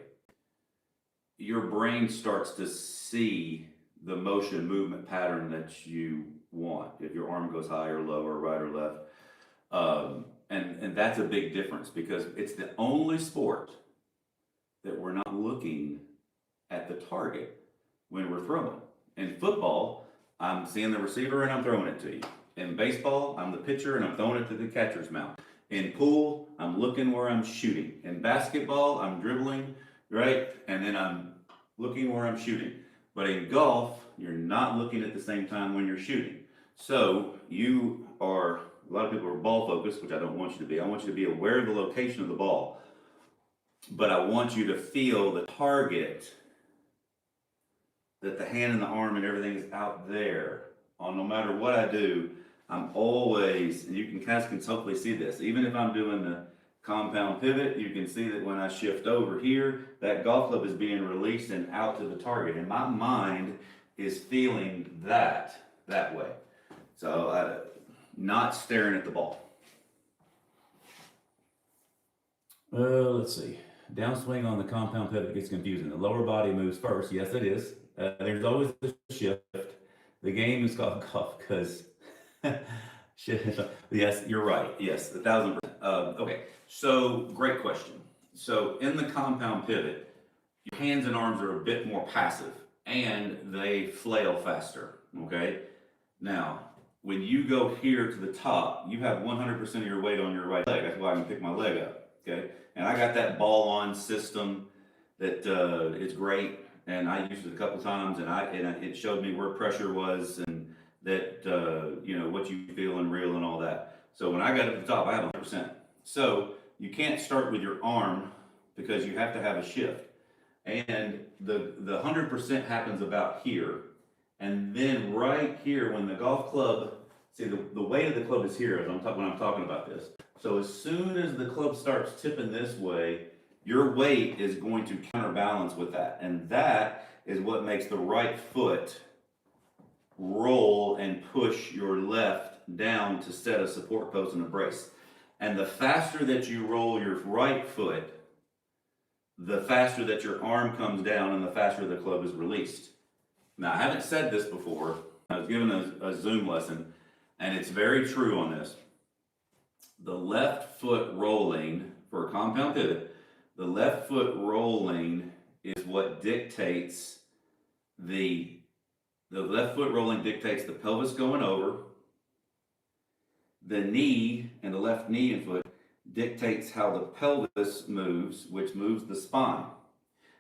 your brain starts to see the motion movement pattern that you want, if your arm goes high or low or right or left. And that's a big difference, because it's the only sport that we're not looking at the target when we're throwing. In football, I'm seeing the receiver and I'm throwing it to you. In baseball, I'm the pitcher and I'm throwing it to the catcher's mouth. In pool, I'm looking where I'm shooting. In basketball, I'm dribbling, right? And then I'm looking where I'm shooting. But in golf, you're not looking at the same time when you're shooting. So a lot of people are ball focused, which I don't want you to be. I want you to be aware of the location of the ball. But I want you to feel the target, that the hand and the arm and everything is out there. No matter what I do, I'm always, and you can hopefully see this, even if I'm doing the compound pivot, you can see that when I shift over here, that golf club is being released and out to the target. And my mind is feeling that way. So not staring at the ball. Let's see. Downswing on the compound pivot gets confusing. The lower body moves first. Yes, it is. There's always a shift. The game is called golf because yes, you're right. Yes, 1,000%. Okay, so great question. So in the compound pivot, your hands and arms are a bit more passive and they flail faster. Okay, now when you go here to the top, you have 100% of your weight on your right leg. That's why I can pick my leg up. Okay, and I got that ball on system that it's great, and I used it a couple times, and it showed me where pressure was and that you know what you feel and real and all that. So when I got to the top, I have 100%. So you can't start with your arm because you have to have a shift, and the 100% happens about here, and then right here when the golf club. See, the weight of the club is here when I'm talking about this. So as soon as the club starts tipping this way, your weight is going to counterbalance with that. And that is what makes the right foot roll and push your left down to set a support post and a brace. And the faster that you roll your right foot, the faster that your arm comes down and the faster the club is released. Now, I haven't said this before. I was given a Zoom lesson. And it's very true on this. The left foot rolling for a compound pivot, the left foot rolling is what dictates the left foot rolling dictates the pelvis going over. The knee and the left knee and foot dictates how the pelvis moves, which moves the spine.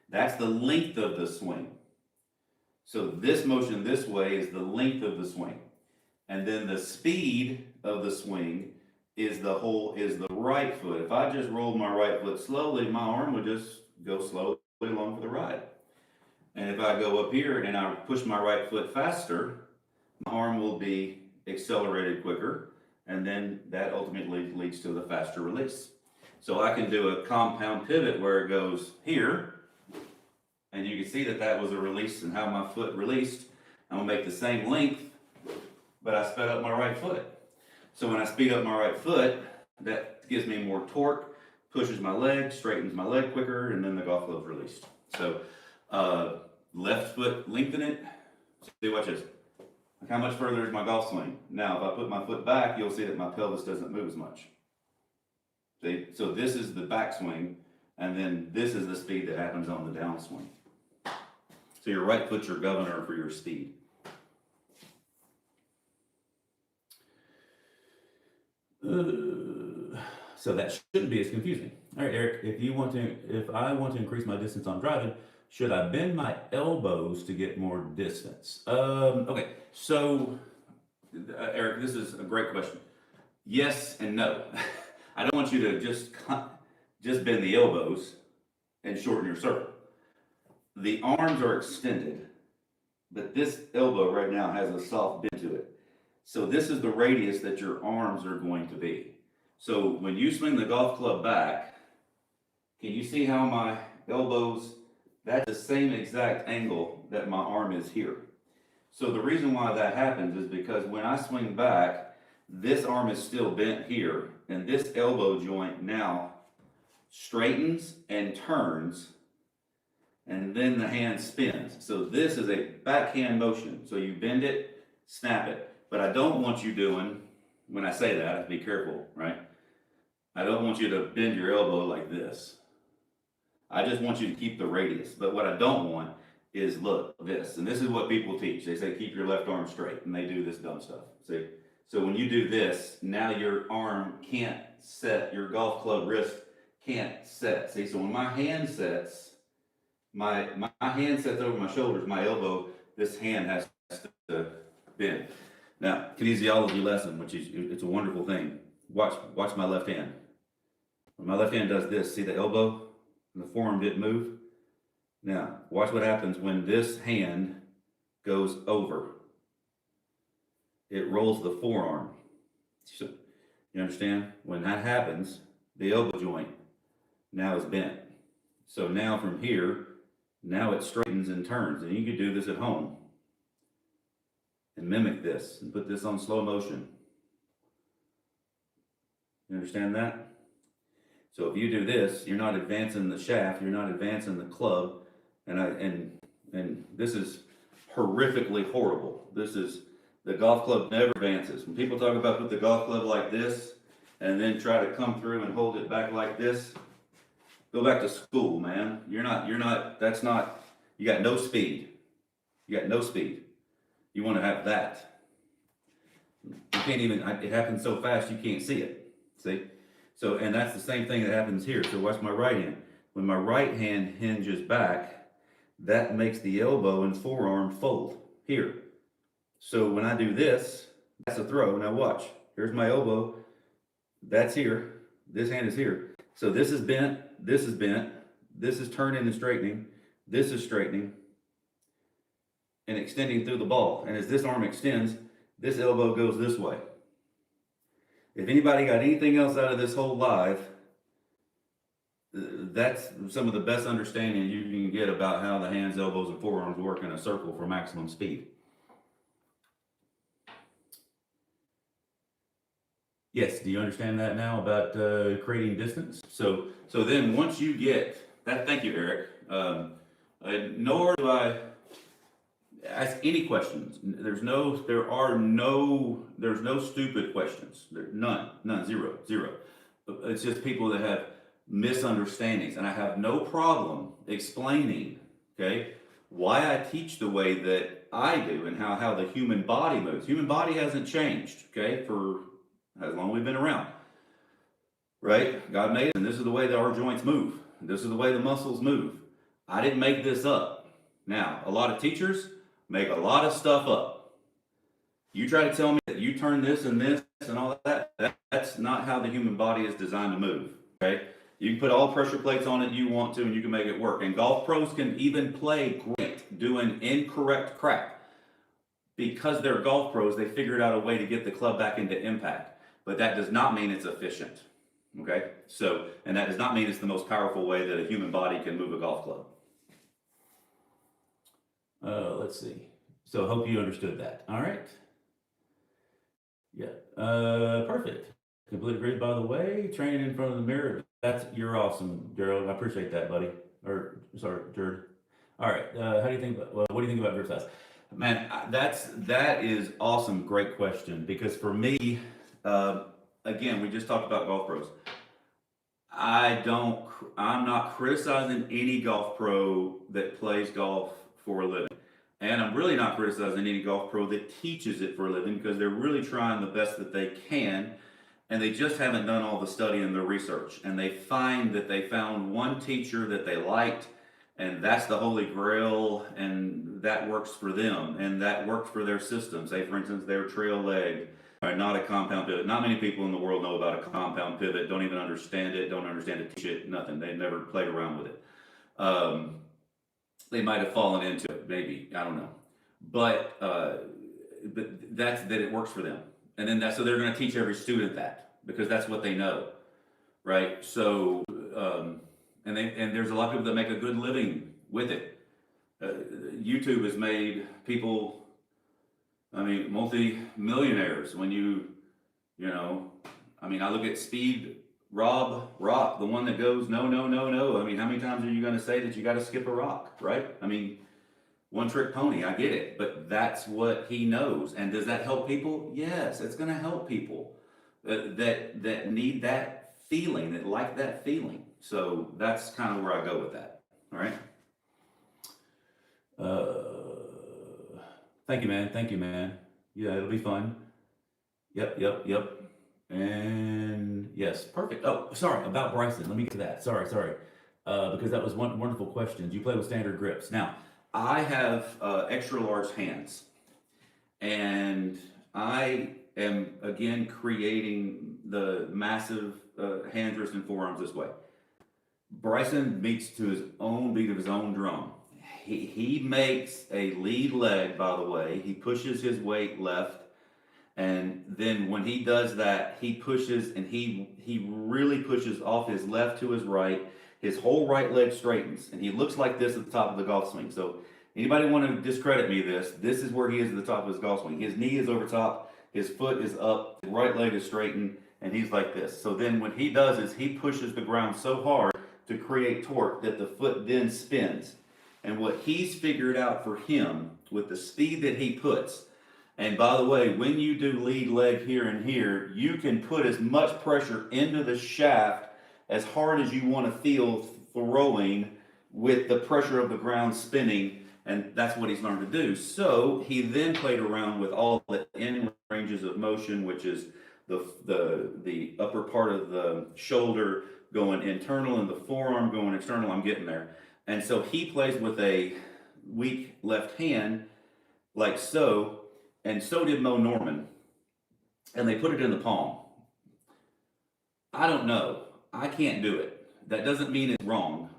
That's the length of the swing. So this motion this way is the length of the swing. And then the speed of the swing is the right foot. If I just rolled my right foot slowly, my arm would just go slowly along for the ride. And if I go up here and I push my right foot faster, my arm will be accelerated quicker, and then that ultimately leads to the faster release. So I can do a compound pivot where it goes here, and you can see that was a release and how my foot released. I'm gonna make the same length, but I sped up my right foot. So when I speed up my right foot, that gives me more torque, pushes my leg, straightens my leg quicker, and then the golf club's released. So left foot, lengthen it. See, watch this. Like how much further is my golf swing? Now, if I put my foot back, you'll see that my pelvis doesn't move as much. See, so this is the backswing, and then this is the speed that happens on the downswing. So your right foot's your governor for your speed. So that shouldn't be as confusing. All right, Eric, if I want to increase my distance on driving, should I bend my elbows to get more distance? Okay, so Eric, this is a great question. Yes and no. I don't want you to just bend the elbows and shorten your circle. The arms are extended, but this elbow right now has a soft bend to it. So this is the radius that your arms are going to be. So when you swing the golf club back, can you see how my elbows, that's the same exact angle that my arm is here. So the reason why that happens is because when I swing back, this arm is still bent here, and this elbow joint now straightens and turns, and then the hand spins. So this is a backhand motion. So you bend it, snap it. But I don't want you doing, when I say that, I have to be careful, right? I don't want you to bend your elbow like this. I just want you to keep the radius. But what I don't want is, look, this. And this is what people teach. They say, keep your left arm straight. And they do this dumb stuff. See? So when you do this, now your arm can't set, your golf club wrist can't set. See? So when my hand sets, my hand sets over my shoulders, my elbow, this hand has to bend. Now, kinesiology lesson, which is, it's a wonderful thing. Watch my left hand. When my left hand does this, see the elbow and the forearm didn't move? Now, watch what happens when this hand goes over. It rolls the forearm. So, you understand? When that happens, the elbow joint now is bent. So now from here, now it straightens and turns. And you could do this at home and mimic this and put this on slow motion. You understand that? So if you do this, you're not advancing the shaft, you're not advancing the club, and this is horrifically horrible. This is, the golf club never advances. When people talk about put the golf club like this and then try to come through and hold it back like this, go back to school, man. That's not, you got no speed. You got no speed. You want to have that. You can't even, it happens so fast you can't see it. See? So, and that's the same thing that happens here. So watch my right hand. When my right hand hinges back, that makes the elbow and forearm fold here. So when I do this, that's a throw. Now watch. Here's my elbow. That's here. This hand is here. So this is bent. This is bent. This is turning and straightening. This is straightening and extending through the ball. And as this arm extends, this elbow goes this way. If anybody got anything else out of this whole live, that's some of the best understanding you can get about how the hands, elbows, and forearms work in a circle for maximum speed. Yes, do you understand that now about creating distance? So then once you get that, thank you, Eric. Nor do I ask any questions. There's no stupid questions. None, zero. It's just people that have misunderstandings, and I have no problem explaining, okay, why I teach the way that I do and how the human body moves. Human body hasn't changed, okay, for as long as we've been around, right? God made it, and this is the way that our joints move. This is the way the muscles move. I didn't make this up. Now, a lot of teachers make a lot of stuff up. You try to tell me that you turn this and all that, that's not how the human body is designed to move, okay? You can put all pressure plates on it you want to, and you can make it work. And golf pros can even play great doing incorrect crap. Because they're golf pros, they figured out a way to get the club back into impact. But that does not mean it's efficient, okay? So, and that does not mean it's the most powerful way that a human body can move a golf club. Let's see. So hope you understood that. All right. Yeah. Perfect. Complete grid, by the way. Training in front of the mirror. You're awesome, Gerald. I appreciate that, buddy. Or sorry, Jared. All right. How do you think? What do you think about grip size? Man, that is awesome. Great question. Because for me, again, we just talked about golf pros. I'm not criticizing any golf pro that plays golf for a living. And I'm really not criticizing any golf pro that teaches it for a living, because they're really trying the best that they can, and they just haven't done all the study and the research. And they find that they found one teacher that they liked, and that's the holy grail, and that works for them, and that worked for their system. Say, for instance, their trail leg, not a compound pivot. Not many people in the world know about a compound pivot, don't even understand it, don't understand it, teach it, nothing. They've never played around with it. They might have fallen into it, maybe, I don't know. But that's that it works for them. And then so they're going to teach every student that, because that's what they know, right? So, and there's a lot of people that make a good living with it. YouTube has made people, I mean, multi-millionaires. When you know, I mean, I look at Speed Rob Rock, the one that goes, no. I mean, how many times are you going to say that you got to skip a rock, right? I mean, one trick pony, I get it, but that's what he knows. And does that help people? Yes, it's going to help people that need that feeling, that like that feeling. So that's kind of where I go with that. All right. Thank you, man. Yeah, it'll be fun. Yep. And yes, perfect. Oh, sorry, about Bryson. Let me get to that. Sorry. Because that was one wonderful question. Do you play with standard grips? Now, I have extra large hands, and I am, again, creating the massive hands, wrists, and forearms this way. Bryson beats to his own beat of his own drum. He makes a lead leg, by the way. He pushes his weight left. And then when he does that, he pushes, and he really pushes off his left to his right. His whole right leg straightens, and he looks like this at the top of the golf swing. So anybody want to discredit me this is where he is at the top of his golf swing. His knee is over top, his foot is up, his right leg is straightened, and he's like this. So then what he does is he pushes the ground so hard to create torque that the foot then spins. And what he's figured out for him with the speed that he puts, and by the way, when you do lead leg here and here, you can put as much pressure into the shaft as hard as you want to feel throwing with the pressure of the ground spinning, and that's what he's learned to do. So he then played around with all the end ranges of motion, which is the upper part of the shoulder going internal and the forearm going external. I'm getting there. And so he plays with a weak left hand, like so, and so did Mo Norman. And they put it in the palm. I don't know. I can't do it. That doesn't mean it's wrong.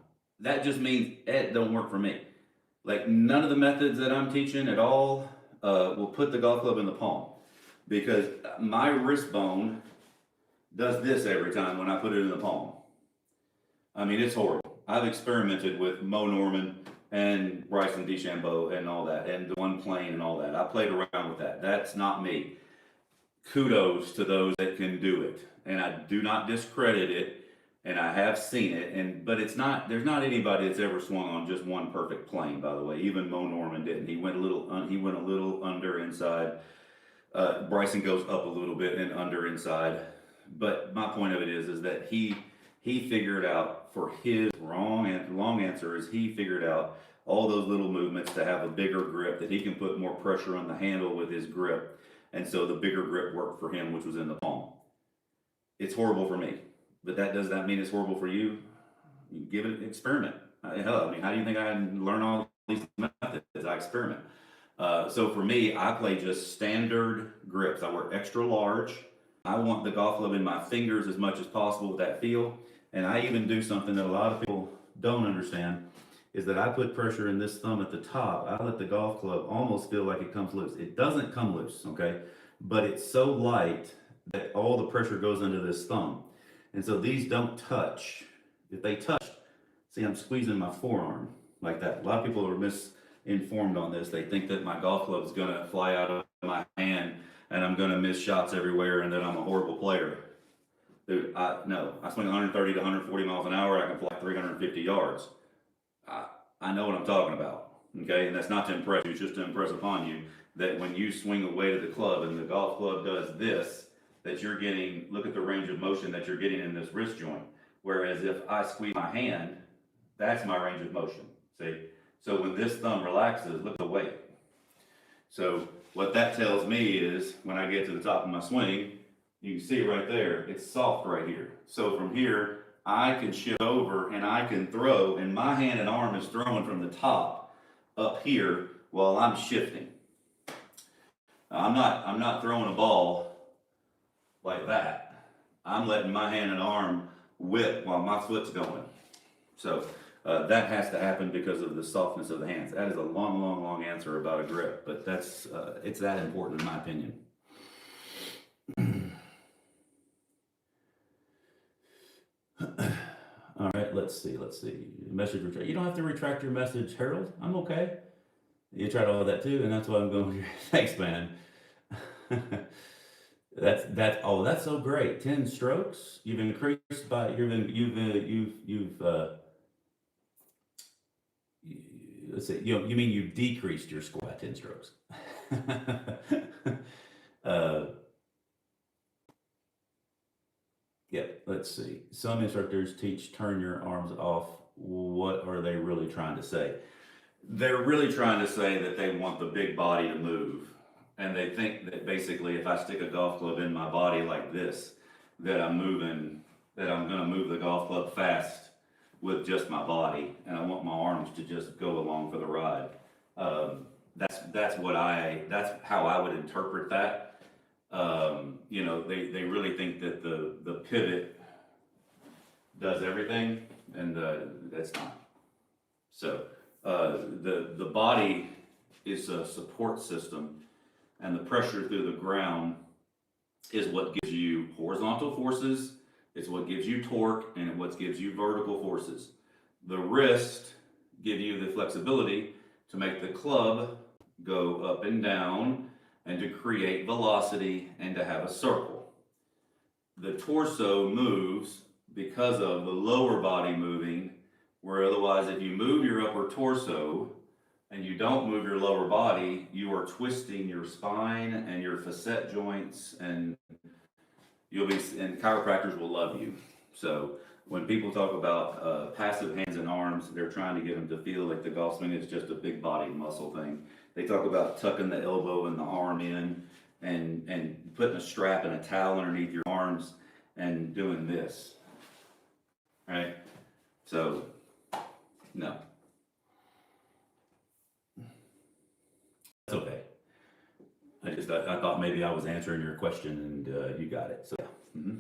That just means it don't work for me. Like, none of the methods that I'm teaching at all will put the golf club in the palm, because my wrist bone does this every time when I put it in the palm. I mean, it's horrible. I've experimented with Mo Norman and Bryson DeChambeau and all that, and the one plane and all that. I played around with that. That's not me. Kudos to those that can do it, and I do not discredit it. And I have seen it, but it's not. There's not anybody that's ever swung on just one perfect plane. By the way, even Mo Norman didn't. He went a little. He went a little under inside. Bryson goes up a little bit and under inside. But my point of it is that he figured out for his long answer is he figured out all those little movements to have a bigger grip, that he can put more pressure on the handle with his grip, and so the bigger grip worked for him, which was in the palm. It's horrible for me. But that does not mean it's horrible for you. You give it an experiment. Hell, I mean, how do you think I learn all these methods? I experiment. So for me, I play just standard grips. I work extra large. I want the golf club in my fingers as much as possible with that feel. And I even do something that a lot of people don't understand, is that I put pressure in this thumb at the top. I let the golf club almost feel like it comes loose. It doesn't come loose, okay? But it's so light that all the pressure goes into this thumb. And so these don't touch. If they touch, see, I'm squeezing my forearm like that. A lot of people are misinformed on this. They think that my golf club is going to fly out of my hand and I'm going to miss shots everywhere and that I'm a horrible player. Dude, no. I swing 130 to 140 miles an hour. I can fly 350 yards. I know what I'm talking about. Okay, and that's not to impress you. It's just to impress upon you that when you swing away to the club and the golf club does this, that you're getting, look at the range of motion that you're getting in this wrist joint. Whereas if I squeeze my hand, that's my range of motion, see? So when this thumb relaxes, look at the weight. So what that tells me is when I get to the top of my swing, you can see right there, it's soft right here. So from here, I can shift over and I can throw, and my hand and arm is throwing from the top up here while I'm shifting. I'm not throwing a ball like that. I'm letting my hand and arm whip while my foot's going. So that has to happen because of the softness of the hands. That is a long answer about a grip, but that's it's that important in my opinion. All right, let's see. Message retract. You don't have to retract your message, Harold. I'm okay. You tried all of that too, and that's why I'm going here. Thanks, man. That's so great. 10 strokes. You've increased by let's see. You mean you decreased your score by 10 strokes? Yeah. Let's see. Some instructors teach turn your arms off. What are they really trying to say? They're really trying to say that they want the big body to move. And they think that basically if I stick a golf club in my body like this, that I'm going to move the golf club fast with just my body, and I want my arms to just go along for the ride. That's how I would interpret that. They really think that the pivot does everything, and that's not. So the body is a support system. And the pressure through the ground is what gives you horizontal forces, it's what gives you torque, and what gives you vertical forces. The wrist give you the flexibility to make the club go up and down and to create velocity and to have a circle. the torso moves because of the lower body moving, where otherwise if you move your upper torso and you don't move your lower body, you are twisting your spine and your facet joints, and and chiropractors will love you. So when people talk about passive hands and arms, they're trying to get them to feel like the golf swing is just a big body muscle thing. They talk about tucking the elbow and the arm in and putting a strap and a towel underneath your arms and doing this, right? So, no. That's okay. I thought maybe I was answering your question and you got it. So, yeah. Mm-hmm.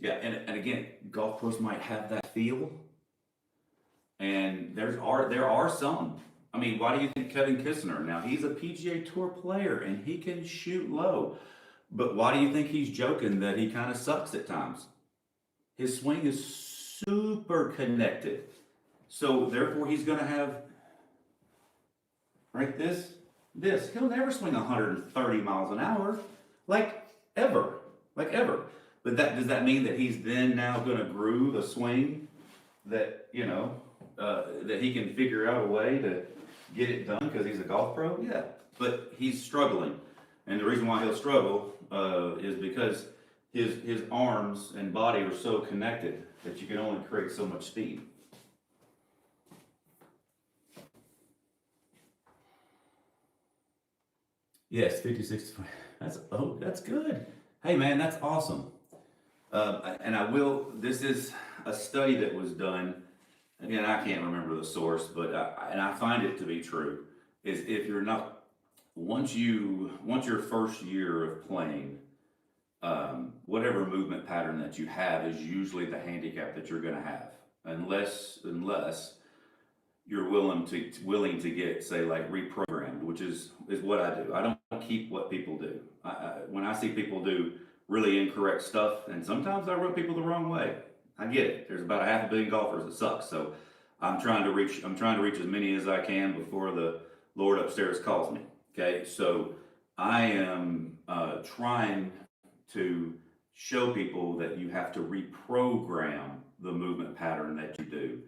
Yeah, and again, golf pros might have that feel, and there are some. I mean, why do you think Kevin Kistner? Now he's a PGA Tour player and he can shoot low, but why do you think he's joking that he kind of sucks at times? His swing is super connected, so therefore he's going to have right this. He'll never swing 130 miles an hour, like ever. But does that mean that he's then now going to groove a swing that, that he can figure out a way to get it done because he's a golf pro? Yeah, but he's struggling. And the reason why he'll struggle is because his arms and body are so connected that you can only create so much speed. Yes, 56. That's good. Hey man, that's awesome. This is a study that was done, again, I can't remember the source, but I find it to be true, is if you're not, once your first year of playing, whatever movement pattern that you have is usually the handicap that you're gonna have, unless you're willing to get, say, like reprogrammed, which is what I do. I don't keep what people do. When I see people do really incorrect stuff, and sometimes I rub people the wrong way. I get it. There's about 500 million golfers. It sucks. So I'm trying to reach as many as I can before the Lord upstairs calls me. Okay, so I am trying to show people that you have to reprogram the movement pattern that you do.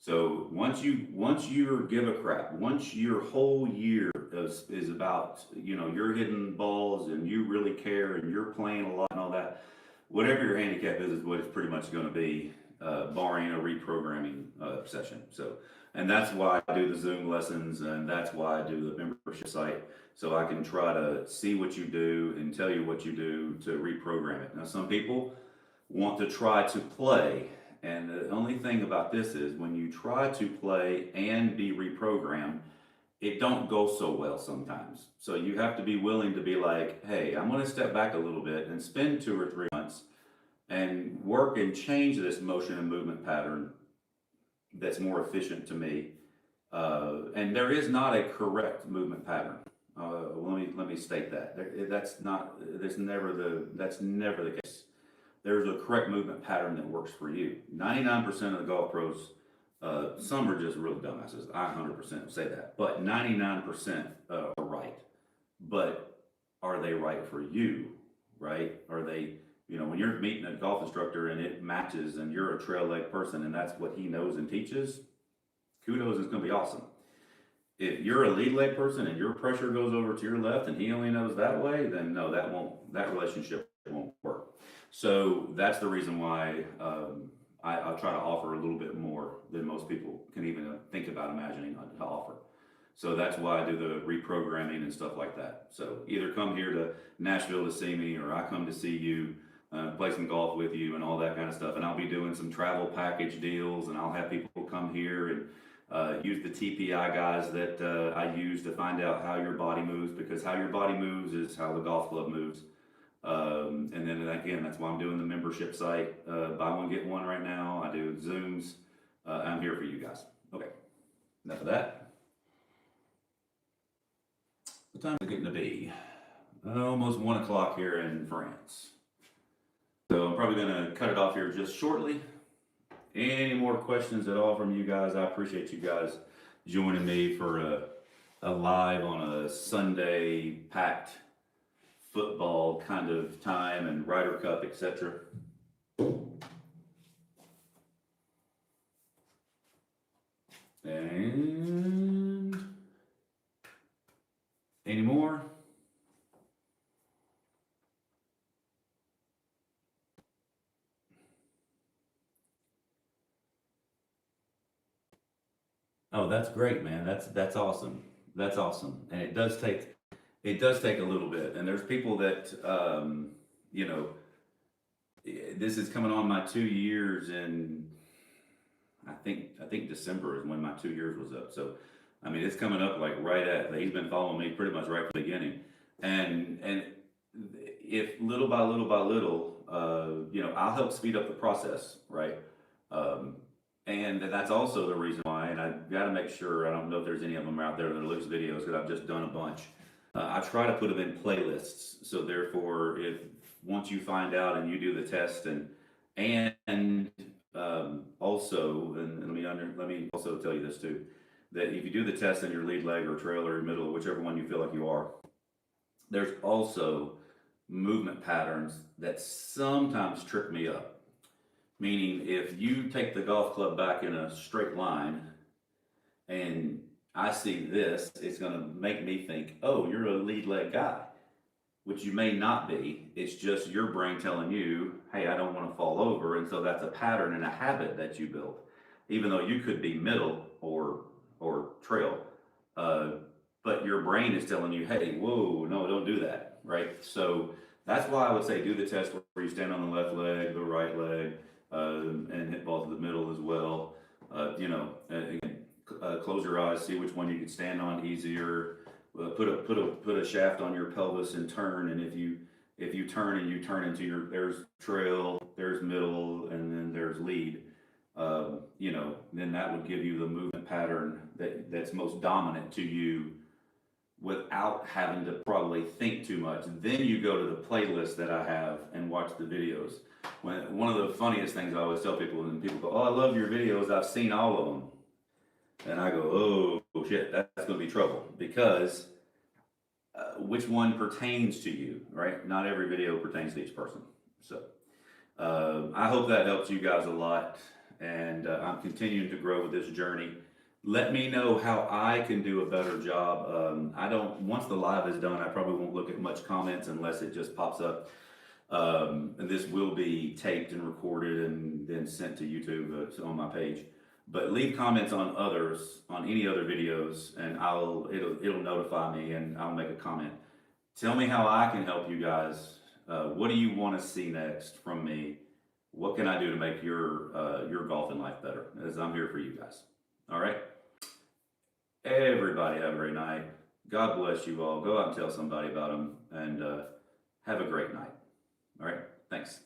So once you give a crap, once your whole year is about, you're hitting balls and you really care and you're playing a lot and all that, whatever your handicap is what it's pretty much going to be, barring a reprogramming session. So, and that's why I do the Zoom lessons, and that's why I do the membership site, so I can try to see what you do and tell you what you do to reprogram it. Now, some people want to try to play. And the only thing about this is when you try to play and be reprogrammed, it don't go so well sometimes. So you have to be willing to be like, hey, I'm going to step back a little bit and spend 2 or 3 months and work and change this motion and movement pattern that's more efficient to me. And there is not a correct movement pattern. Let me state that. That's never the case. There's a correct movement pattern that works for you. 99% of the golf pros, some are just real dumbasses. I 100% say that, but 99% are right. But are they right for you? Right? Are they? When you're meeting a golf instructor and it matches, and you're a trail leg person, and that's what he knows and teaches, kudos, it's going to be awesome. If you're a lead leg person and your pressure goes over to your left and he only knows that way, then no, that relationship won't work. So that's the reason why I try to offer a little bit more than most people can even think about imagining to offer. So that's why I do the reprogramming and stuff like that. So either come here to Nashville to see me, or I come to see you, play some golf with you and all that kind of stuff. And I'll be doing some travel package deals, and I'll have people come here and use the TPI guys that I use to find out how your body moves, because how your body moves is how the golf club moves. And then again, that's why I'm doing the membership site. Buy one, get one right now. I do Zooms. I'm here for you guys. Okay, enough of that. What time is it getting to be? Almost 1 o'clock here in France. So I'm probably going to cut it off here just shortly. Any more questions at all from you guys? I appreciate you guys joining me for a live on a Sunday packed football kind of time and Ryder Cup, etc. And any more? Oh, that's great, man. That's awesome. That's awesome. And it does take a little bit. And there's people that you know, this is coming on my 2 years, and I think December is when my 2 years was up. So I mean, it's coming up like right at, he's been following me pretty much right from the beginning. And if little by little by little, you know, I'll help speed up the process, right? Um, and that's also the reason why, and I got to make sure, I don't know if there's any of them out there that are loose videos, because I've just done a bunch. I try to put them in playlists. So therefore, if once you find out and you do the test, and also, and let me also tell you this too, that if you do the test in your lead leg or trail or your middle, whichever one you feel like you are, there's also movement patterns that sometimes trip me up. Meaning, if you take the golf club back in a straight line and I see this, it's going to make me think, oh, you're a lead leg guy, which you may not be. It's just your brain telling you, hey, I don't want to fall over. And so that's a pattern and a habit that you built, even though you could be middle or trail. But your brain is telling you, hey, whoa, no, don't do that, right? So that's why I would say do the test where you stand on the left leg, the right leg, and hit balls to the middle as well. You know, again, close your eyes, see which one you can stand on easier. Put a shaft on your pelvis and turn. And if you turn and you turn into there's trail, there's middle, and then there's lead. You know, then that would give you the movement pattern that's most dominant to you, without having to probably think too much. Then you go to the playlist that I have and watch the videos. One of the funniest things I always tell people, and people go, oh, I love your videos, I've seen all of them. And I go, oh shit, that's going to be trouble, because which one pertains to you, right? Not every video pertains to each person. So I hope that helps you guys a lot. And I'm continuing to grow with this journey. Let me know how I can do a better job. Once the live is done, I probably won't look at much comments unless it just pops up. And this will be taped and recorded and then sent to YouTube on my page. But leave comments on any other videos, and it'll notify me, and I'll make a comment. Tell me how I can help you guys. What do you want to see next from me? What can I do to make your golfing life better? As I'm here for you guys. All right. Everybody have a great night. God bless you all. Go out and tell somebody about them, and have a great night. All right. Thanks.